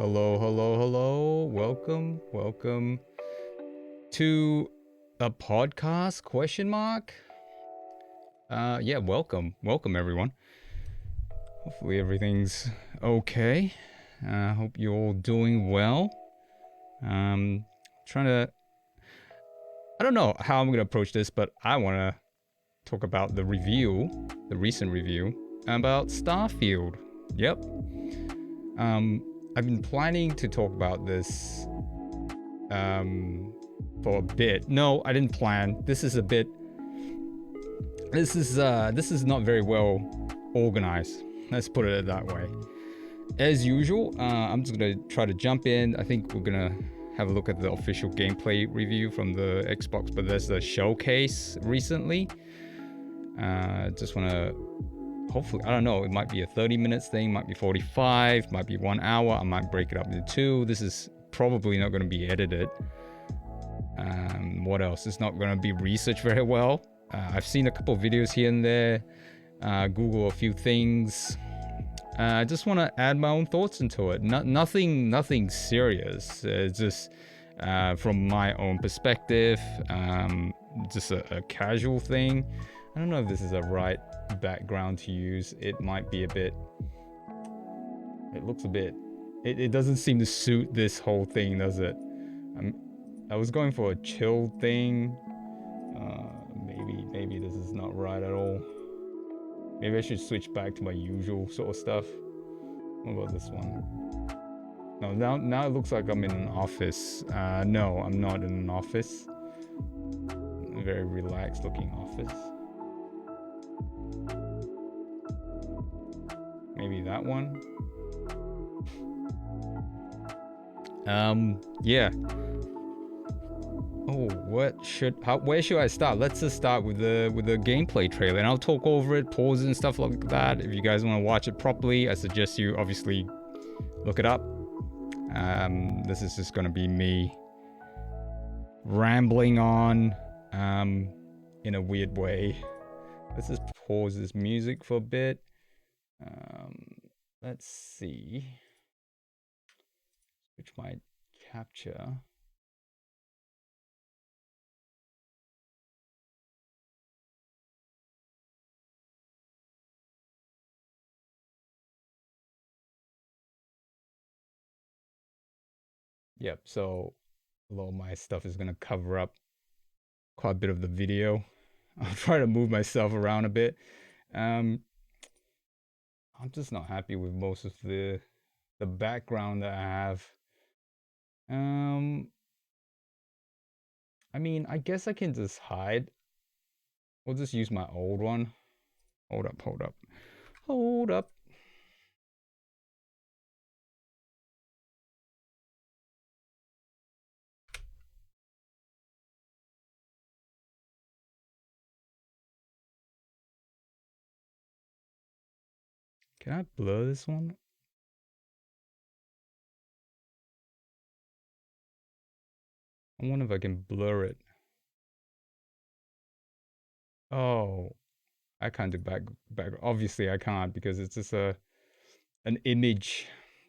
Hello, hello, hello. Welcome to a podcast question mark. Yeah, welcome everyone. Hopefully everything's okay. Hope you're all doing well. Trying to I don't know how I'm going to approach this, but I want to talk about the recent review about Starfield. Yep. I've been planning to talk about this for a bit. No, I didn't plan. This is not very well organized. Let's put it that way. As usual, I'm just gonna try to jump in. I think we're gonna have a look at the official gameplay review from the Xbox Bethesda showcase recently. Just wanna hopefully, I don't know, it might be a 30 minutes thing, might be 45, might be 1 hour. I might break it up into two. This is probably not going to be edited. What else? It's not going to be researched very well. I've seen a couple of videos here and there, Google a few things. I just want to add my own thoughts into it. Nothing serious. It's just from my own perspective, just a casual thing. I don't know if this is a right background to use. It might be a bit, it looks a bit, it doesn't seem to suit this whole thing, does it? I was going for a chill thing. Maybe this is not right at all. Maybe I should switch back to my usual sort of stuff. What about this one? No, now it looks like I'm in an office. No, I'm not in an office. A very relaxed looking office. Maybe that one. Yeah. Oh, where should I start? Let's just start with the gameplay trailer, and I'll talk over it, pause and stuff like that. If you guys want to watch it properly, I suggest you obviously look it up. This is just gonna be me rambling on, in a weird way. Let's just pause this music for a bit. Let's see. Switch my capture. Yep, so a lot of my stuff is gonna cover up quite a bit of the video. I'll try to move myself around a bit. I'm just not happy with most of the background that I have. I mean, I guess I can just hide. We'll just use my old one. Hold up. Can I blur this one? I wonder if I can blur it. Oh, I can't do back. Obviously, I can't because it's just an image.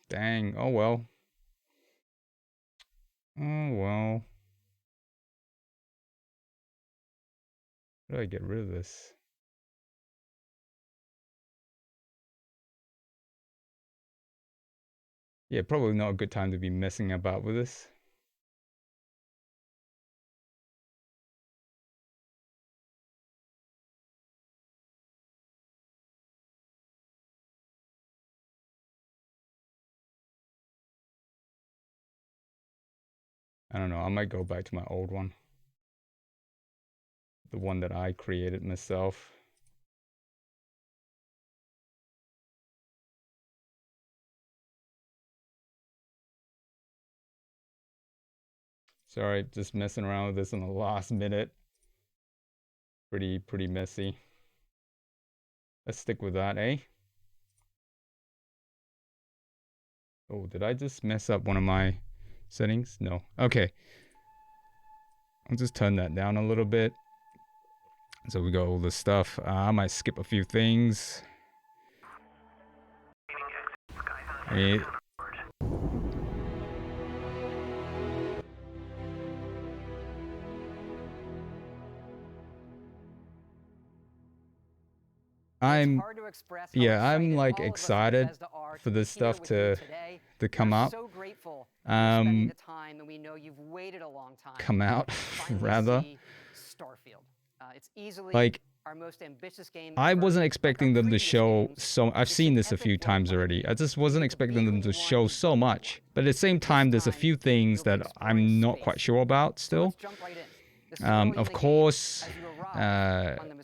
Dang. Oh well. Oh well. How do I get rid of this? Yeah, probably not a good time to be messing about with this. I don't know. I might go back to my old one. The one that I created myself. Sorry, just messing around with this in the last minute. Pretty messy. Let's stick with that, eh? Oh, did I just mess up one of my settings? No. Okay. I'll just turn that down a little bit. So we got all this stuff. I might skip a few things. I mean, I'm I'm like excited for this stuff to come out. Come out rather. Like, I wasn't expecting them to show so. I've seen this a few times already. I just wasn't expecting them to show so much. But at the same time, there's a few things that I'm not quite sure about still. Of course,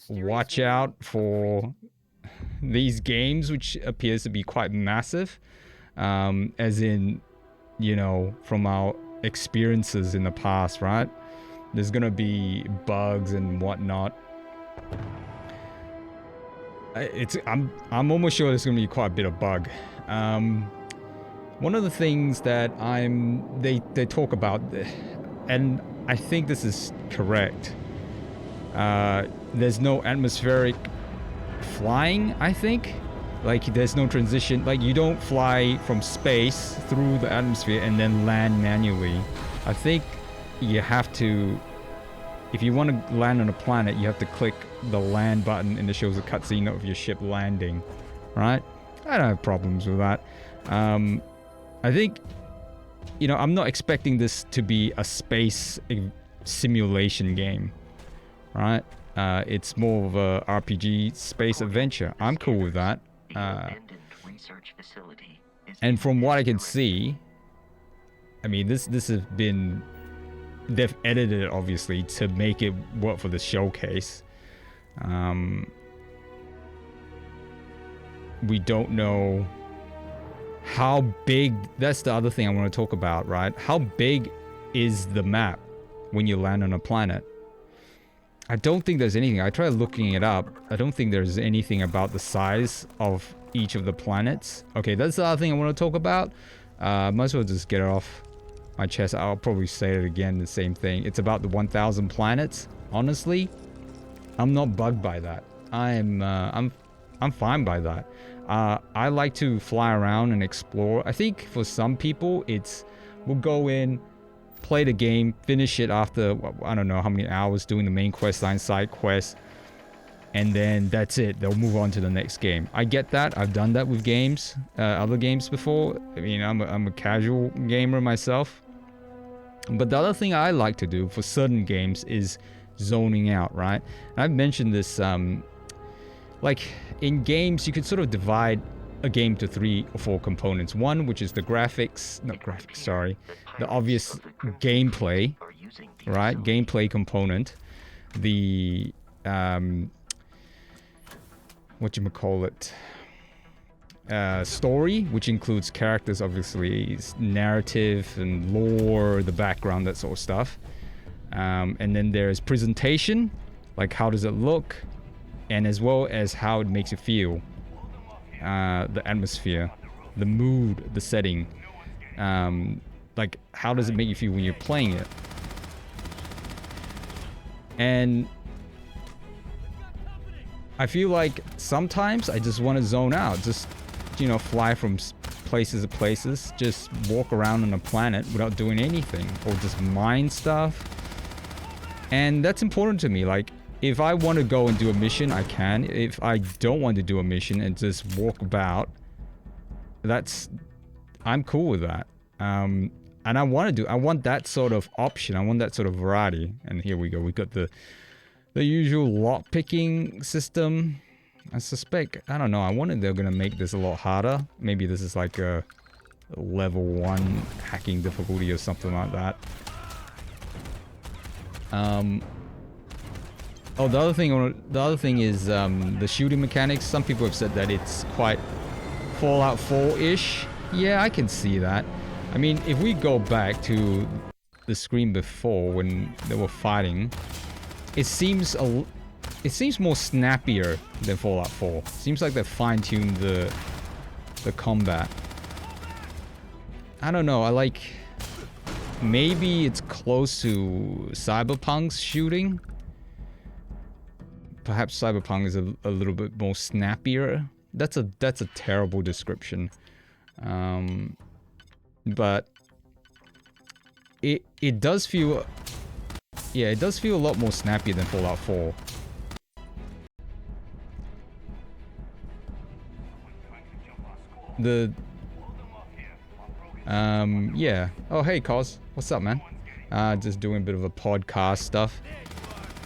watch out for these games, which appears to be quite massive. As in, you know, from our experiences in the past, right? There's gonna be bugs and whatnot. I'm almost sure there's gonna be quite a bit of bug. One of the things that they talk about, and I think this is correct. There's no atmospheric flying, I think. Like, there's no transition. Like, you don't fly from space through the atmosphere and then land manually. I think you have to, if you want to land on a planet, you have to click the land button and it shows a cutscene of your ship landing, right? I don't have problems with that. I think, you know, I'm not expecting this to be a space simulation game, right? It's more of a RPG space adventure. I'm cool with that. And from what I can see, I mean, this has been, they've edited it obviously to make it work for the showcase. We don't know how big, that's the other thing I want to talk about, right? How big is the map when you land on a planet? I don't think there's anything. I tried looking it up. I don't think there's anything about the size of each of the planets. Okay, that's the other thing I want to talk about. Might as well just get it off my chest. I'll probably say it again, the same thing. It's about the 1,000 planets. Honestly, I'm not bugged by that. I'm fine by that. I like to fly around and explore. I think for some people, we'll go in, play the game, finish it after, I don't know how many hours doing the main quest line, side quest, and then that's it. They'll move on to the next game. I get that. I've done that with games, other games before. I mean, I'm a casual gamer myself. But the other thing I like to do for certain games is zoning out, right? And I've mentioned this, like in games, you could sort of divide a game to 3 or 4 components. One, which is the the obvious gameplay, right? Gameplay component. The, story, which includes characters, obviously, narrative and lore, the background, that sort of stuff. And then there's presentation, like how does it look, and as well as how it makes you feel. The atmosphere, the mood, the setting. Like, how does it make you feel when you're playing it? And I feel like sometimes I just want to zone out. Just, you know, fly from places to places. Just walk around on a planet without doing anything. Or just mine stuff. And that's important to me. Like, if I want to go and do a mission, I can. If I don't want to do a mission and just walk about, I'm cool with that. And I want that sort of option. I want that sort of variety. And here we go. We got the usual lock picking system. I suspect, I don't know. I wonder if they're gonna make this a lot harder. Maybe this is like a level 1 hacking difficulty or something like that. Oh, the other thing is the shooting mechanics. Some people have said that it's quite Fallout 4-ish. Yeah, I can see that. I mean, if we go back to the screen before when they were fighting, it seems more snappier than Fallout 4. Seems like they fine-tuned the combat. I don't know. I like, maybe it's close to Cyberpunk's shooting. Perhaps Cyberpunk is a little bit more snappier. That's a terrible description. But it does feel, yeah, it does feel a lot more snappy than Fallout 4. the yeah. Oh, hey, Cos. What's up, man? Just doing a bit of a podcast stuff.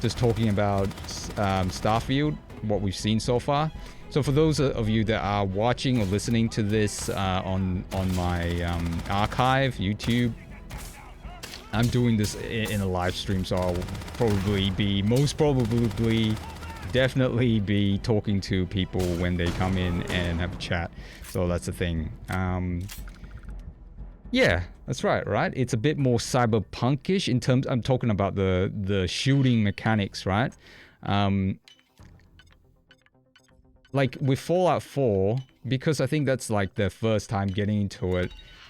Just talking about Starfield, what we've seen so far. So for those of you that are watching or listening to this on my archive, YouTube, I'm doing this in a live stream, so I'll probably be, definitely be talking to people when they come in and have a chat. So that's the thing. Yeah, that's right? It's a bit more cyberpunkish in terms, I'm talking about the shooting mechanics, right? Like with Fallout 4, because I think that's like the first time getting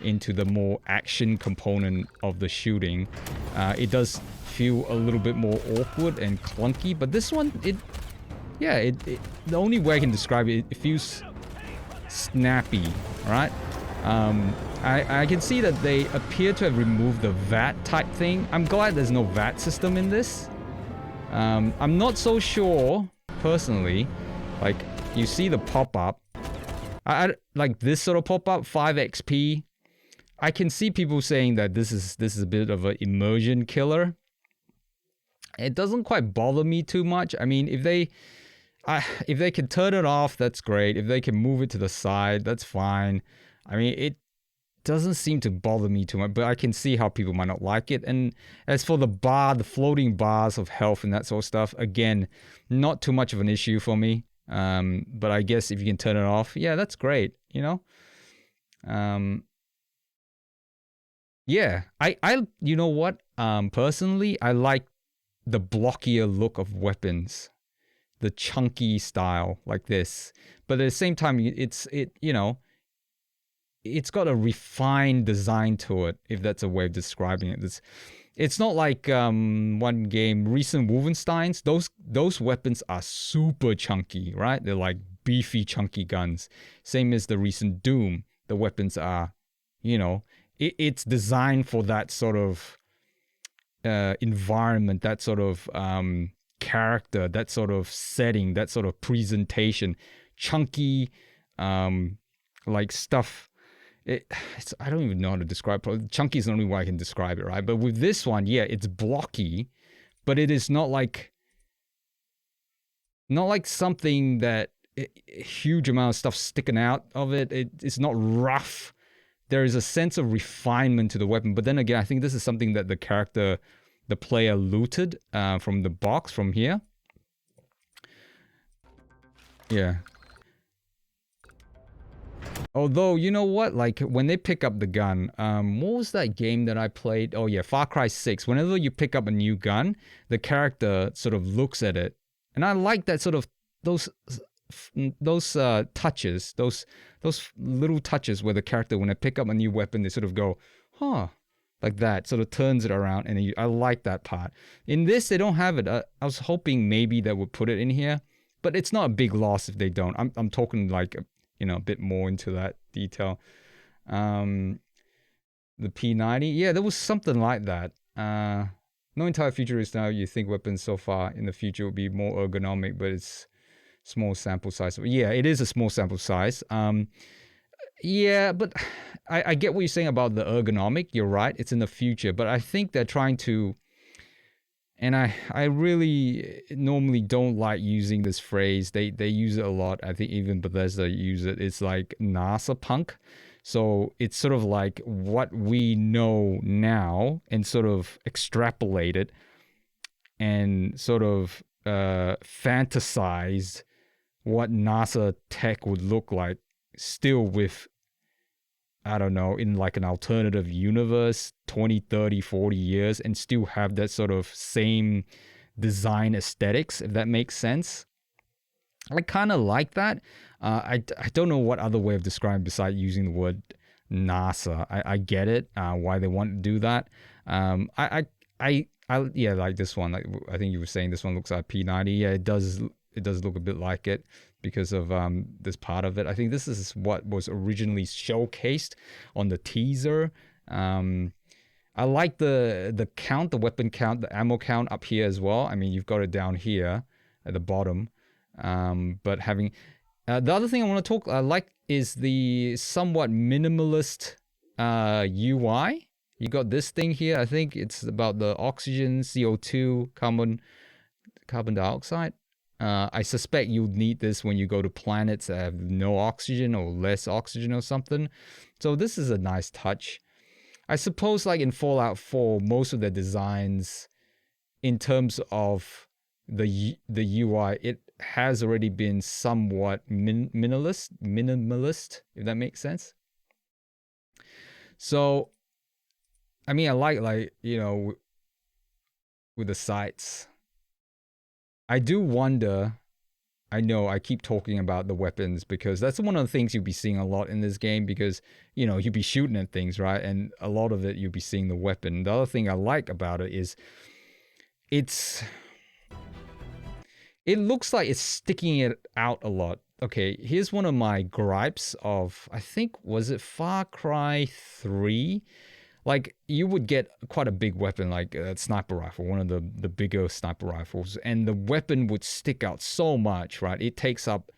into the more action component of the shooting, it does feel a little bit more awkward and clunky, but this one, the only way I can describe it, it feels snappy, right? I can see that they appear to have removed the VAT type thing. I'm glad there's no VAT system in this. I'm not so sure, personally, like, you see the pop-up. I like this sort of pop-up, 5XP. I can see people saying that this is a bit of an immersion killer. It doesn't quite bother me too much. I mean, if they can turn it off, that's great. If they can move it to the side, that's fine. I mean, it doesn't seem to bother me too much, but I can see how people might not like it. And as for the floating bars of health and that sort of stuff, again, not too much of an issue for me. But I guess if you can turn it off, yeah, that's great, you know? Yeah, you know what? Personally, I like the blockier look of weapons, the chunky style like this. But at the same time, it's got a refined design to it, if that's a way of describing it. It's not like one game, recent Wolfensteins. Those weapons are super chunky, right? They're like beefy, chunky guns. Same as the recent Doom. The weapons are, it's designed for that sort of environment, that sort of character, that sort of setting, that sort of presentation. Chunky, like stuff. I don't even know how to describe it. Chunky is the only way I can describe it, right? But with this one, yeah, it's blocky, but it is not like something that a huge amount of stuff sticking out of it. It's not rough. There is a sense of refinement to the weapon. But then again, I think this is something that the player looted from the box from here. Yeah. Although, you know what? Like, when they pick up the gun, what was that game that I played? Oh, yeah, Far Cry 6. Whenever you pick up a new gun, the character sort of looks at it. And I like that sort of, those touches, those little touches where the character, when they pick up a new weapon, they sort of go, huh, like that, sort of turns it around. And I like that part. In this, they don't have it. I was hoping maybe they would put it in here, but it's not a big loss if they don't. I'm talking like a bit more into that detail. The P90, yeah, there was something like that. No entire future is now. You think weapons so far in the future will be more ergonomic, but it's small sample size. Yeah, it is a small sample size. Yeah, but I get what you're saying about the ergonomic. You're right, it's in the future, but I think they're trying to. And I really normally don't like using this phrase. They use it a lot. I think even Bethesda use it. It's like NASA punk. So it's sort of like what we know now and sort of extrapolate it and sort of fantasize what NASA tech would look like still with, I don't know, in like an alternative universe, 20, 30, 40 years, and still have that sort of same design aesthetics, if that makes sense. I kind of like that. I don't know what other way of describing besides using the word NASA. I get it, why they want to do that. Yeah, like this one. Like I think you were saying, this one looks like P90. Yeah, it does look a bit like it because of this part of it. I think this is what was originally showcased on the teaser. I like the count, the weapon count, the ammo count up here as well. I mean, you've got it down here at the bottom. But having the other thing I want to talk, like is the somewhat minimalist UI. You got this thing here. I think it's about the oxygen, CO2, carbon dioxide. I suspect you'll need this when you go to planets that have no oxygen or less oxygen or something. So this is a nice touch. I suppose like in Fallout 4, most of the designs in terms of the UI, it has already been somewhat minimalist, if that makes sense. So, I mean, I like, you know, with the sights. I do wonder, I know I keep talking about the weapons because that's one of the things you'll be seeing a lot in this game because, you know, you'll be shooting at things, right? And a lot of it, you'll be seeing the weapon. The other thing I like about it is it looks like it's sticking it out a lot. Okay, here's one of my gripes of, I think, was it Far Cry 3? Like, you would get quite a big weapon, like a sniper rifle, one of the bigger sniper rifles, and the weapon would stick out so much, right? It takes up,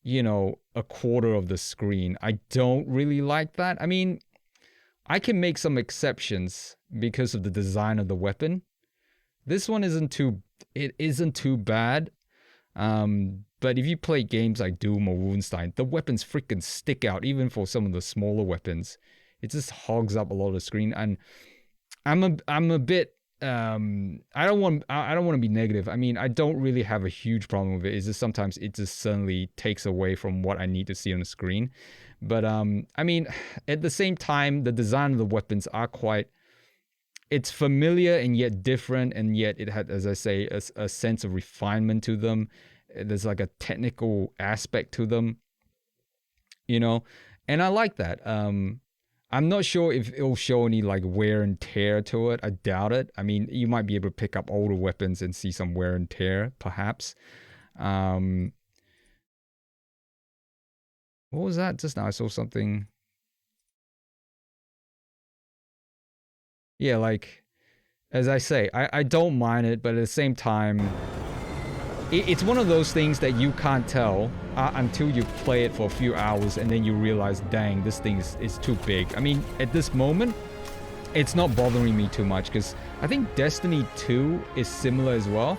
you know, a quarter of the screen. I don't really like that. I mean, I can make some exceptions because of the design of the weapon. This one isn't too bad. But if you play games like Doom or Wolfenstein, the weapons freaking stick out, even for some of the smaller weapons. It just hogs up a lot of the screen, and I'm a bit I don't want to be negative. I mean, I don't really have a huge problem with it. It's just sometimes it just suddenly takes away from what I need to see on the screen. But I mean, at the same time, the design of the weapons are quite. It's familiar and yet different, and yet it had, as I say, a sense of refinement to them. There's like a technical aspect to them, you know, and I like that. I'm not sure if it'll show any like wear and tear to it. I doubt it. I mean, you might be able to pick up older weapons and see some wear and tear, perhaps. What was that just now? I saw something. Yeah, like, as I say, I don't mind it, but at the same time, it's one of those things that you can't tell until you play it for a few hours and then you realize, dang, this thing is too big. I mean, at this moment, it's not bothering me too much because I think Destiny 2 is similar as well.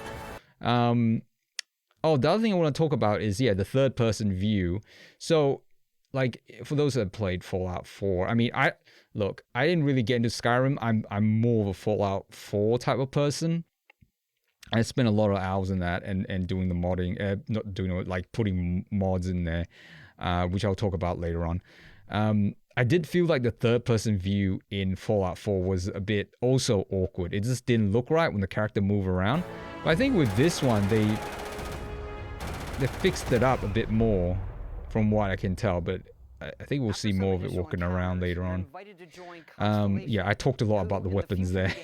Oh, the other thing I want to talk about is, yeah, the third-person view. So, like, for those that have played Fallout 4, I mean, I didn't really get into Skyrim. I'm more of a Fallout 4 type of person. I spent a lot of hours in that and doing the modding, not doing it, like putting mods in there, which I'll talk about later on. I did feel like the third-person view in Fallout 4 was a bit also awkward. It just didn't look right when the character moved around. But I think with this one, they fixed it up a bit more, from what I can tell. But I think we'll see more of it walking around later on. Yeah, I talked a lot about the weapons there.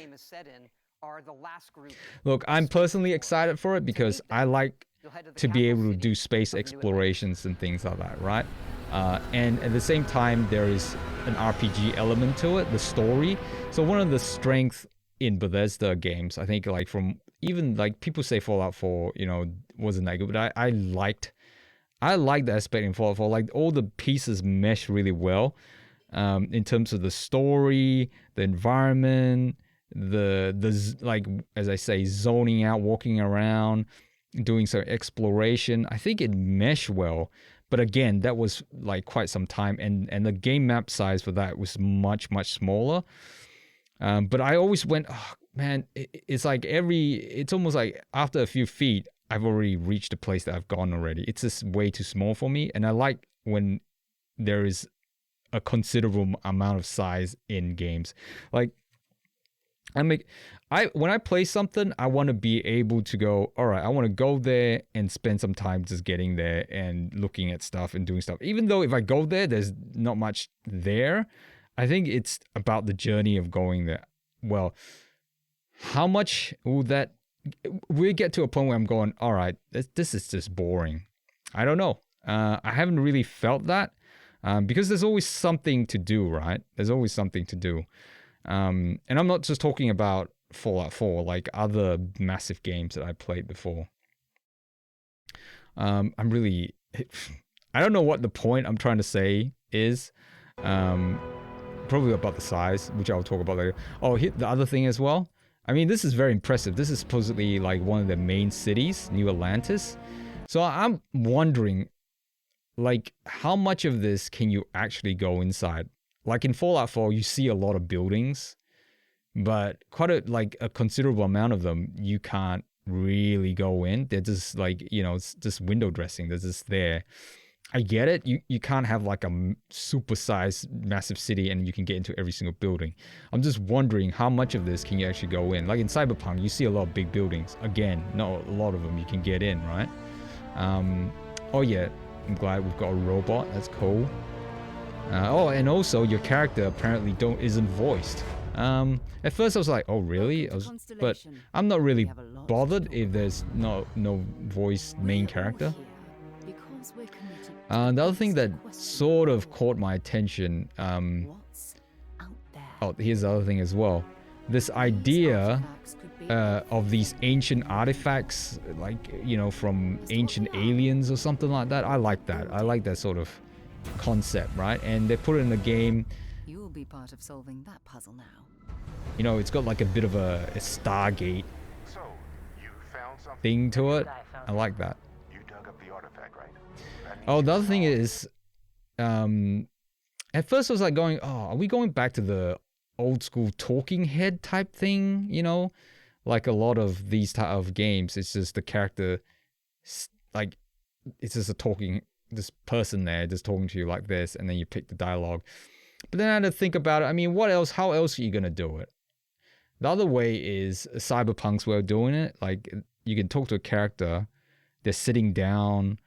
Look, I'm personally excited for it because I like to be able to do space explorations and things like that, right? And at the same time, there is an RPG element to it, the story. So one of the strengths in Bethesda games, I think, like from even like people say Fallout 4, you know, wasn't that good, but I liked the aspect in Fallout 4. Like all the pieces mesh really well in terms of the story, the environment, the like, as I say, zoning out, walking around, doing some exploration. I think it meshed well, but again, that was like quite some time, and the game map size for that was much smaller. But I always went, oh man, it's like it's almost like after a few feet, I've already reached a place that I've gone already. It's just way too small for me, and I like when there is a considerable amount of size in games. Like, when I play something, I want to be able to go, all right, I want to go there and spend some time just getting there and looking at stuff and doing stuff. Even though if I go there, there's not much there. I think it's about the journey of going there. Well, how much will we get to a point where I'm going, all right, this is just boring. I don't know. I haven't really felt that because there's always something to do, right? There's always something to do. And I'm not just talking about Fallout 4, like other massive games that I played before. I I don't know what the point I'm trying to say is. Probably about the size, which I'll talk about later. Oh, here, the other thing as well. I mean, this is very impressive. This is supposedly like one of the main cities, New Atlantis. So I'm wondering, like, how much of this can you actually go inside? Like in Fallout 4, you see a lot of buildings, but quite a considerable amount of them you can't really go in. They're just like, you know, it's just window dressing. They're just there. I get it. You can't have like a super sized massive city and you can get into every single building. I'm just wondering how much of this can you actually go in? Like in Cyberpunk, you see a lot of big buildings. Again, not a lot of them you can get in, right? Oh yeah, I'm glad we've got a robot. That's cool. Oh, and also your character apparently isn't voiced. At first I was like, oh really? But I'm not really bothered if there's no voiced main character. The other thing that sort of caught my attention, oh, here's the other thing as well. This idea of these ancient artifacts, like, you know, from ancient aliens or something like that. I like that. I like that sort of concept, right? And they put it in the game. You will be part of solving that puzzle now. You know, it's got like a bit of a Stargate thing to it. I like that. Oh, the other thing is, at first I was like going, oh, are we going back to the old school talking head type thing? You know, like a lot of these type of games, it's just the character, like, it's just this person there just talking to you like this, and then you pick the dialogue. But then I had to think about it. I mean, what else? How else are you gonna do it? The other way is Cyberpunk's way of doing it. Like, you can talk to a character, they're sitting down,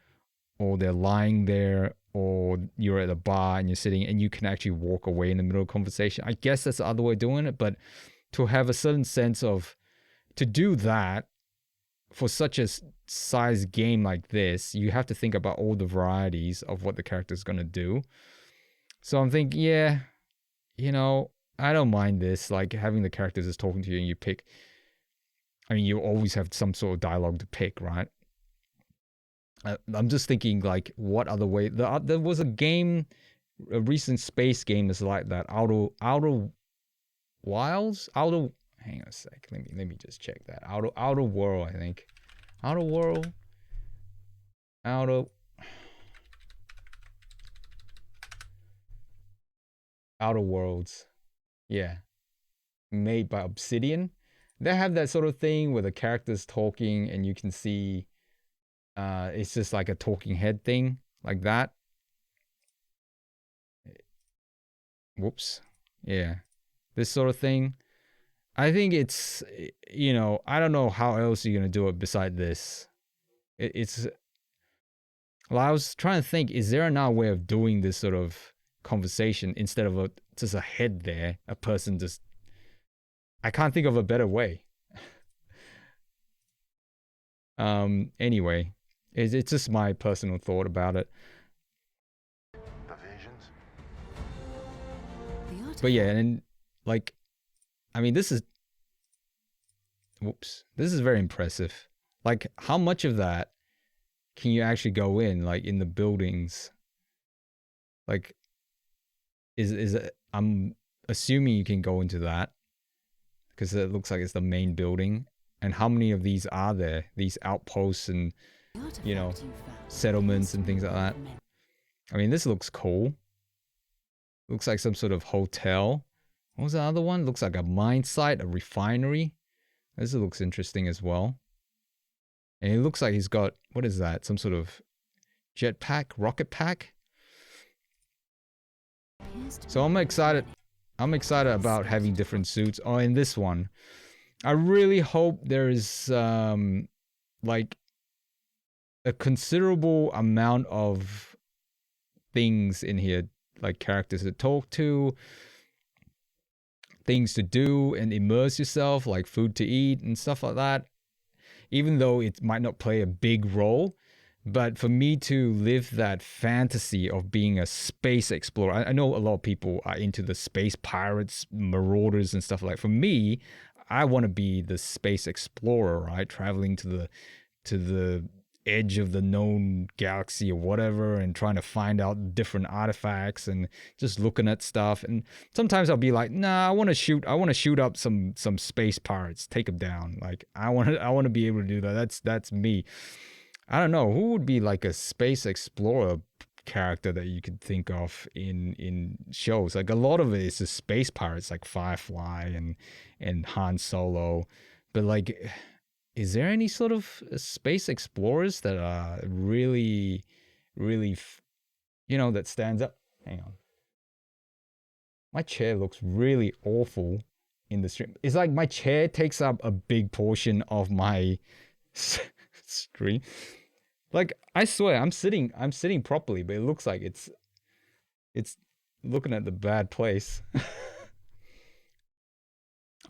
or they're lying there, or you're at a bar and you're sitting and you can actually walk away in the middle of a conversation. I guess that's the other way of doing it, but to have a certain sense of, to do that for such a size game like this, you have to think about all the varieties of what the character's going to do. So I'm thinking, yeah, you know, I don't mind this, like having the characters just talking to you and you pick. I mean, you always have some sort of dialogue to pick, right? I'm just thinking, like, what other way? There was a game, a recent space game that's like that. Outer Wilds. Hang on a sec. Let me just check that. Outer World, I think. Outer World. Outer Worlds. Yeah. Made by Obsidian. They have that sort of thing where the character's talking and you can see. It's just like a talking head thing, like that. Whoops. Yeah. This sort of thing. I think it's, you know, I don't know how else you're going to do it beside this. It's, well, I was trying to think, is there another way of doing this sort of conversation instead of just a head there, a person just, I can't think of a better way. Anyway. It's just my personal thought about it. The visions. But yeah, and like, I mean, this is very impressive. Like, how much of that can you actually go in, like, in the buildings? Like, I'm assuming you can go into that because it looks like it's the main building. And how many of these are there? These outposts and, you know, settlements and things like that. I mean, this looks cool. Looks like some sort of hotel. What was the other one? Looks like a mine site, a refinery. This looks interesting as well. And it looks like he's got, what is that? Some sort of jetpack, rocket pack. So I'm excited. I'm excited about having different suits. Oh, in this one, I really hope there is like a considerable amount of things in here, like characters to talk to, things to do and immerse yourself, like food to eat and stuff like that. Even though it might not play a big role, but for me to live that fantasy of being a space explorer, I know a lot of people are into the space pirates, marauders and stuff like that. For me, I want to be the space explorer, right? Traveling to the edge of the known galaxy or whatever, and trying to find out different artifacts and just looking at stuff. And sometimes I'll be like, nah, I want to shoot up some space pirates, take them down. Like I want to be able to do that. That's me. I don't know who would be like a space explorer character that you could think of in shows. Like a lot of it is just space pirates, like Firefly and Han Solo. But like, is there any sort of space explorers that are really, really, that stands up? Hang on. My chair looks really awful in the stream. It's like my chair takes up a big portion of my screen. Like, I swear, I'm sitting properly, but it looks like it's looking at the bad place.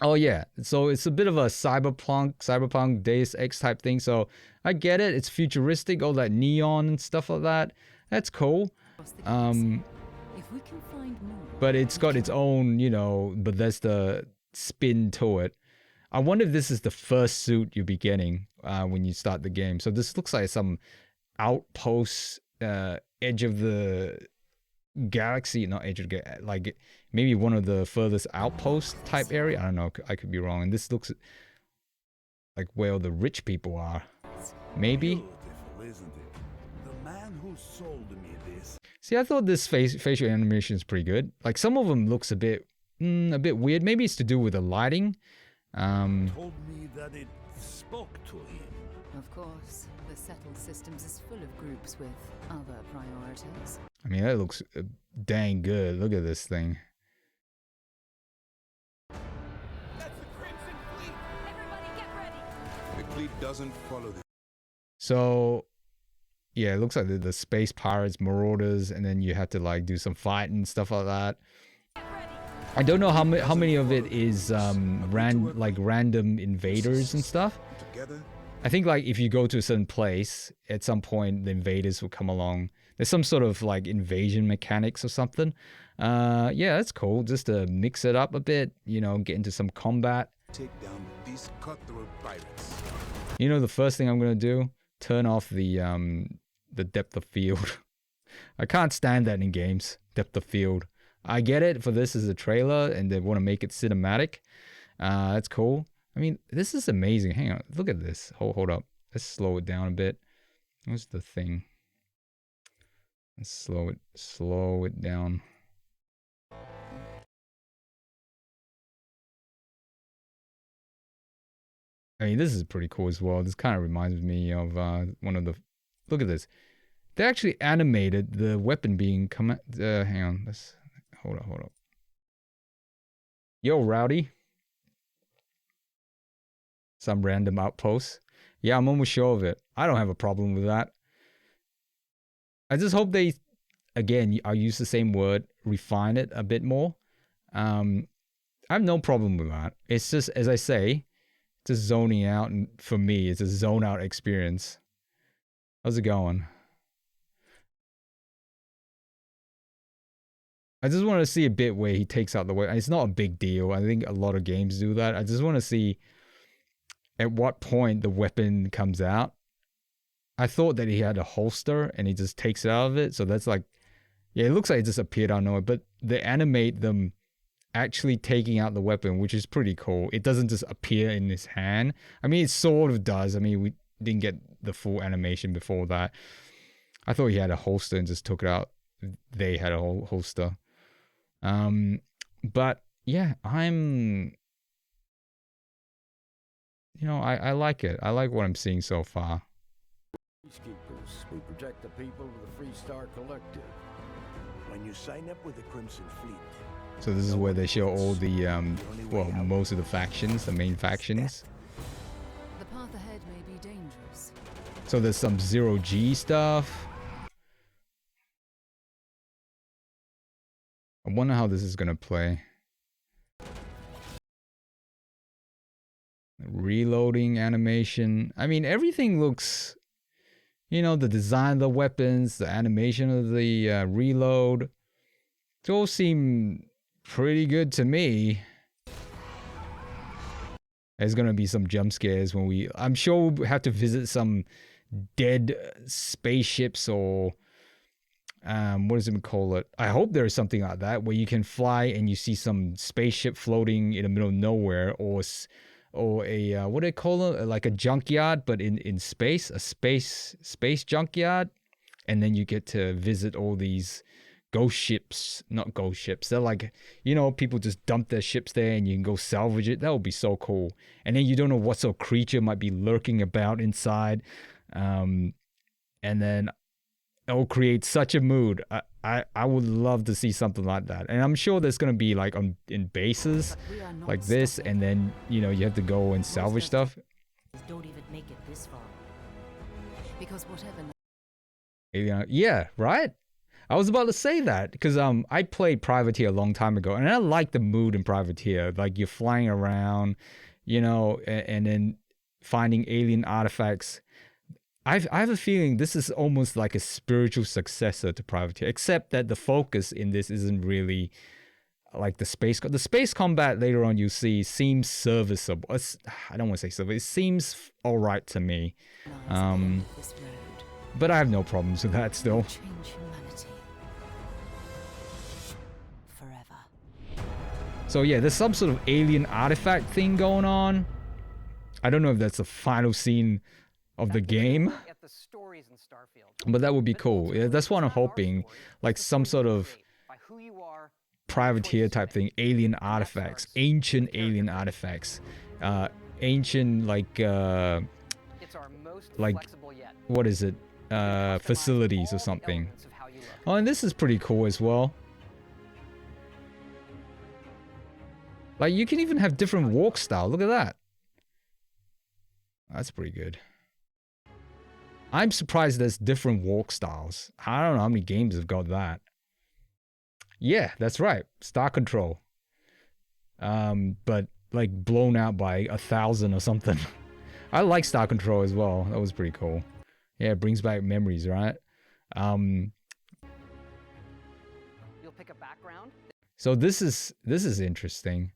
Oh yeah, so it's a bit of a cyberpunk Deus Ex type thing. So I get it. It's futuristic, all that neon and stuff like that. That's cool. If we can find more, But it's got its own, Bethesda spin to it. I wonder if this is the first suit you'll be getting when you start the game. So this looks like some outpost, edge of the galaxy, not edge of the like maybe one of the furthest outpost type area. I don't know. I could be wrong. And this looks like where the rich people are. Maybe. Beautiful, isn't it? The man who sold me this. See, I thought this facial animation is pretty good. Like some of them looks a bit weird. Maybe it's to do with the lighting. Told me that it spoke to him. of course, the settled systems is full of groups with other priorities. I mean, that looks dang good. Look at this thing. That's the Crimson Fleet! Everybody get ready! The fleet doesn't follow the... So, yeah, it looks like the space pirates, marauders, and then you have to like do some fighting and stuff like that. I don't know how many of it is random invaders and stuff. Together, I think like if you go to a certain place, at some point the invaders will come along. There's some sort of like invasion mechanics or something. Yeah, that's cool. Just to mix it up a bit, get into some combat. take down these cutthroat pirates. The first thing I'm gonna do, turn off the depth of field. I can't stand that in games, depth of field. I get it for this as a trailer and they want to make it cinematic. That's cool. I mean, this is amazing. Hang on, look at this. Hold up. Let's slow it down a bit. What's the thing? Let's slow it down. I mean, this is pretty cool as well. This kind of reminds me of one of the... Look at this. They actually animated the weapon being... hang on. Let's... Hold up. Yo, Rowdy. Some random outpost. Yeah, I'm almost sure of it. I don't have a problem with that. I just hope they, again, I'll use the same word, refine it a bit more. I have no problem with that. It's just, as I say, just zoning out, and for me, it's a zone out experience. How's it going? I just want to see a bit where he takes out the weapon. It's not a big deal. I think a lot of games do that. I just want to see at what point the weapon comes out. I thought that he had a holster and he just takes it out of it. So that's like, yeah, it looks like it just appeared out of nowhere. But they animate them actually taking out the weapon, which is pretty cool. It doesn't just appear in his hand. I mean, it sort of does. I mean, we didn't get the full animation before that. I thought he had a holster and just took it out. They had a whole holster. But yeah, I like it. I like what I'm seeing so far. Peacekeepers, we protect the people of the Free Star Collective. When you sign up with the Crimson Fleet, So this is where they show all the, most of the factions, the main factions. The path ahead may be dangerous. So there's some zero-G stuff. I wonder how this is gonna play. Reloading animation. I mean, everything looks, the design of the weapons, the animation of the reload. It all seem pretty good to me. There's gonna be some jump scares when I'm sure we'll have to visit some dead spaceships or what does it call it? I hope there is something like that where you can fly and you see some spaceship floating in the middle of nowhere, or a what do they call it? Like a junkyard, but in space, a space junkyard, and then you get to visit all these ghost ships, not ghost ships. They're like, you know, people just dump their ships there and you can go salvage it. That would be so cool. And then you don't know what sort of creature might be lurking about inside. And then it'll create such a mood. I would love to see something like that. And I'm sure there's going to be like in bases like this, and then, you know, you have to go and salvage stuff. Don't even make it this far. Because whatever Yeah, right? I was about to say that because I played Privateer a long time ago, and I like the mood in Privateer. Like you're flying around, you know, and then finding alien artifacts. I have a feeling this is almost like a spiritual successor to Privateer, except that the focus in this isn't really like the space combat later on you see seems serviceable. I don't want to say serviceable. It seems all right to me. this road But I have no problems with that still. change humanity forever. So yeah, there's some sort of alien artifact thing going on. I don't know if that's the final scene of the game, At the stories in Starfield. but that would be cool. Yeah, that's what I'm hoping, like some sort of By who you are, Privateer type thing, alien artifacts, ancient alien artifacts, ancient like it's our most like flexible yet. what is it, facilities or something. Oh, and this is pretty cool as well. Like you can even have different walk style. Look at that. That's pretty good. I'm surprised there's different walk styles. I don't know how many games have got that. Yeah, that's right. Star Control. But like blown out by 1,000 or something. I like Star Control as well. That was pretty cool. Yeah, it brings back memories, right? You'll pick a background. So this is interesting.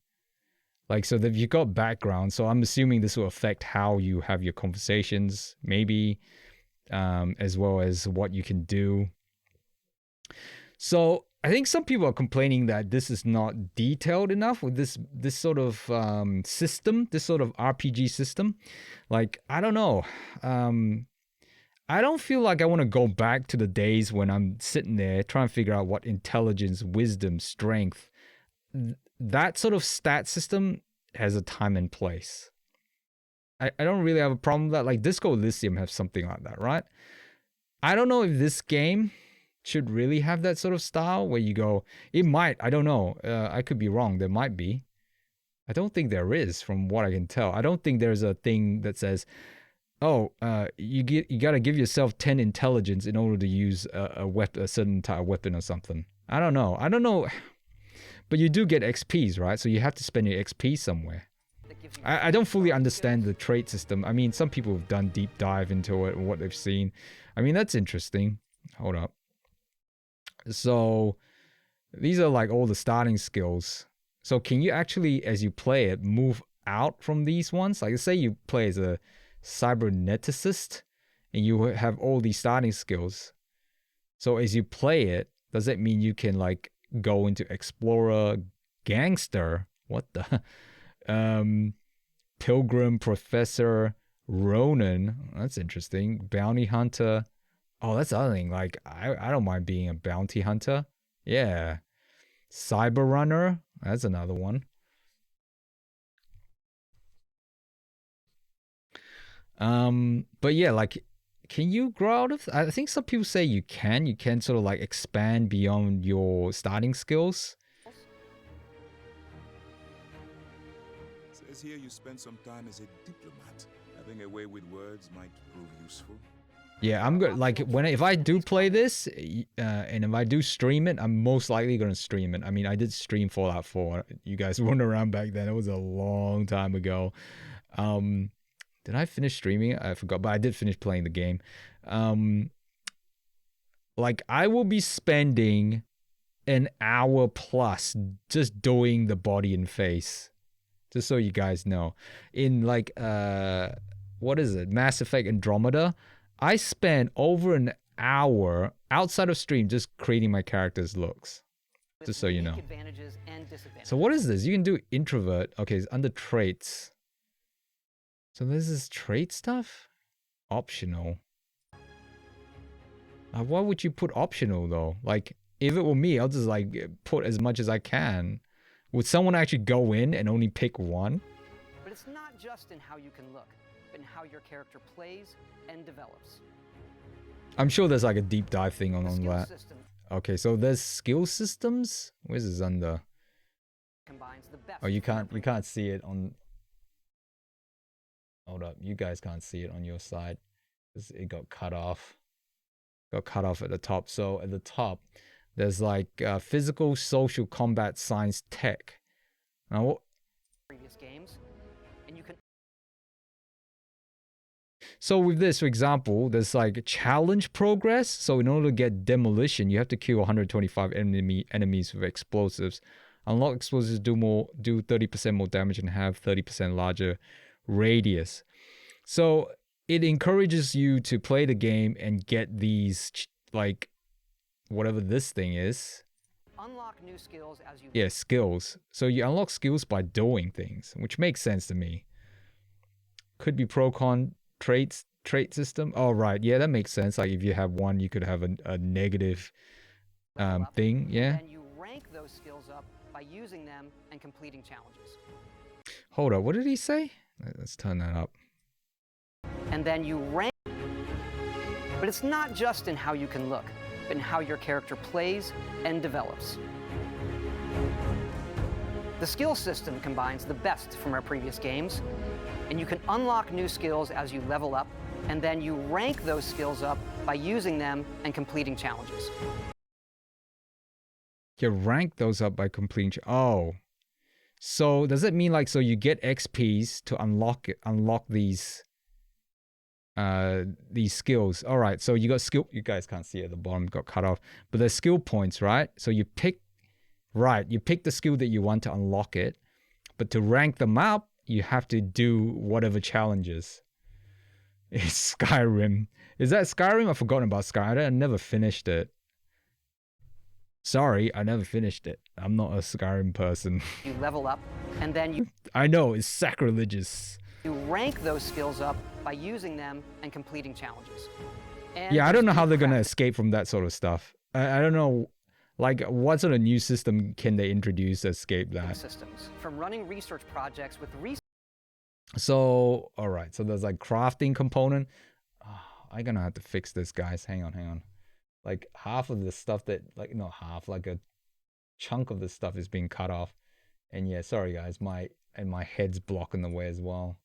Like, so that you've got background, so I'm assuming this will affect how you have your conversations, maybe, as well as what you can do. So I think some people are complaining that this is not detailed enough with this sort of system, this sort of RPG system. Like, I don't know. I don't feel like I want to go back to the days when I'm sitting there trying to figure out what intelligence, wisdom, strength, that sort of stat system has a time and place. I don't really have a problem with that. Like Disco Elysium has something like that, right? I don't know if this game should really have that sort of style where you go, it might, I don't know. I could be wrong. There might be. I don't think there is from what I can tell. I don't think there's a thing that says, oh, you got to give yourself 10 intelligence in order to use a certain type of weapon or something. I don't know. But you do get XPs, right? So you have to spend your XP somewhere. I don't fully understand the trait system. I mean, some people have done deep dive into it and what they've seen. I mean, that's interesting. Hold up. So these are like all the starting skills. So can you actually, as you play it, move out from these ones? Like say you play as a cyberneticist and you have all these starting skills. So as you play it, does that mean you can like go into explorer, gangster, what the pilgrim, professor, ronin, that's interesting, bounty hunter. Oh, that's the other thing, like I don't mind being a bounty hunter. Yeah, cyber runner, that's another one. But yeah, like, can you grow out of? I think some people say you can sort of like expand beyond your starting skills. Says here you spent some time as a diplomat. Having a way with words might prove useful. Yeah, I'm good. Like if I do play this, and if I do stream it, I'm most likely gonna stream it. I mean, I did stream Fallout 4. You guys weren't around back then. It was a long time ago. Did I finish streaming it? I forgot, but I did finish playing the game. Like I will be spending an hour plus just doing the body and face. Just so you guys know. In like what is it? Mass Effect Andromeda, I spent over an hour outside of stream just creating my character's looks. with Just so you unique know. advantages and disadvantages. So what is this? You can do introvert. Okay, it's under traits. So this is trait stuff? Optional. Why would you put optional though? Like, if it were me, I'll just like put as much as I can. Would someone actually go in and only pick one? But it's not just in how you can look, but in how your character plays and develops. I'm sure there's like a deep dive thing on The skill that. system Okay, so there's skill systems? Where's this under? combines the best. Oh, you from can't see it on. Hold up, you guys can't see it on your side. 'Cause it got cut off. Got cut off at the top. So at the top, there's like physical, social, combat, science, tech. Now what? previous games, and you can So with this, for example, there's like challenge progress. So in order to get demolition, you have to kill 125 enemies with explosives. Unlock explosives do 30% more damage and have 30% larger radius. So it encourages you to play the game and get these like whatever this thing is. unlock new skills as you Yeah, skills. So you unlock skills by doing things, which makes sense to me. Could be pro-con trait system. Oh, right. Yeah, that makes sense. Like if you have one, you could have a negative level up, thing. Yeah. and you rank those skills up by using them and completing challenges. Hold up. What did he say? Let's turn that up. And then you rank. But it's not just in how you can look, but in how your character plays and develops. The skill system combines the best from our previous games, and you can unlock new skills as you level up, and then you rank those skills up by using them and completing challenges. You rank those up by completing. Oh. So does it mean like so you get XPs to unlock these skills? All right. So you got skill. You guys can't see it at the bottom. Got cut off. But there's skill points, right? So you pick. Right. You pick the skill that you want to unlock it, but to rank them up, you have to do whatever challenges. It's Skyrim. Is that Skyrim? I've forgotten about Skyrim. I never finished it. Sorry, I never finished it. I'm not a Skyrim person. You level up, and then you I know, it's sacrilegious. rank those skills up by using them and completing challenges. And Yeah, I don't know how they're going to there's escape from that sort of stuff. I don't know, like, what sort of new system can they introduce to escape that? systems from running research projects with So, all right, so there's like crafting component. Oh, I'm going to have to fix this, guys. Hang on. Like half of the stuff that, like not half, like a chunk of the stuff is being cut off. And yeah, sorry guys, my head's blocking the way as well.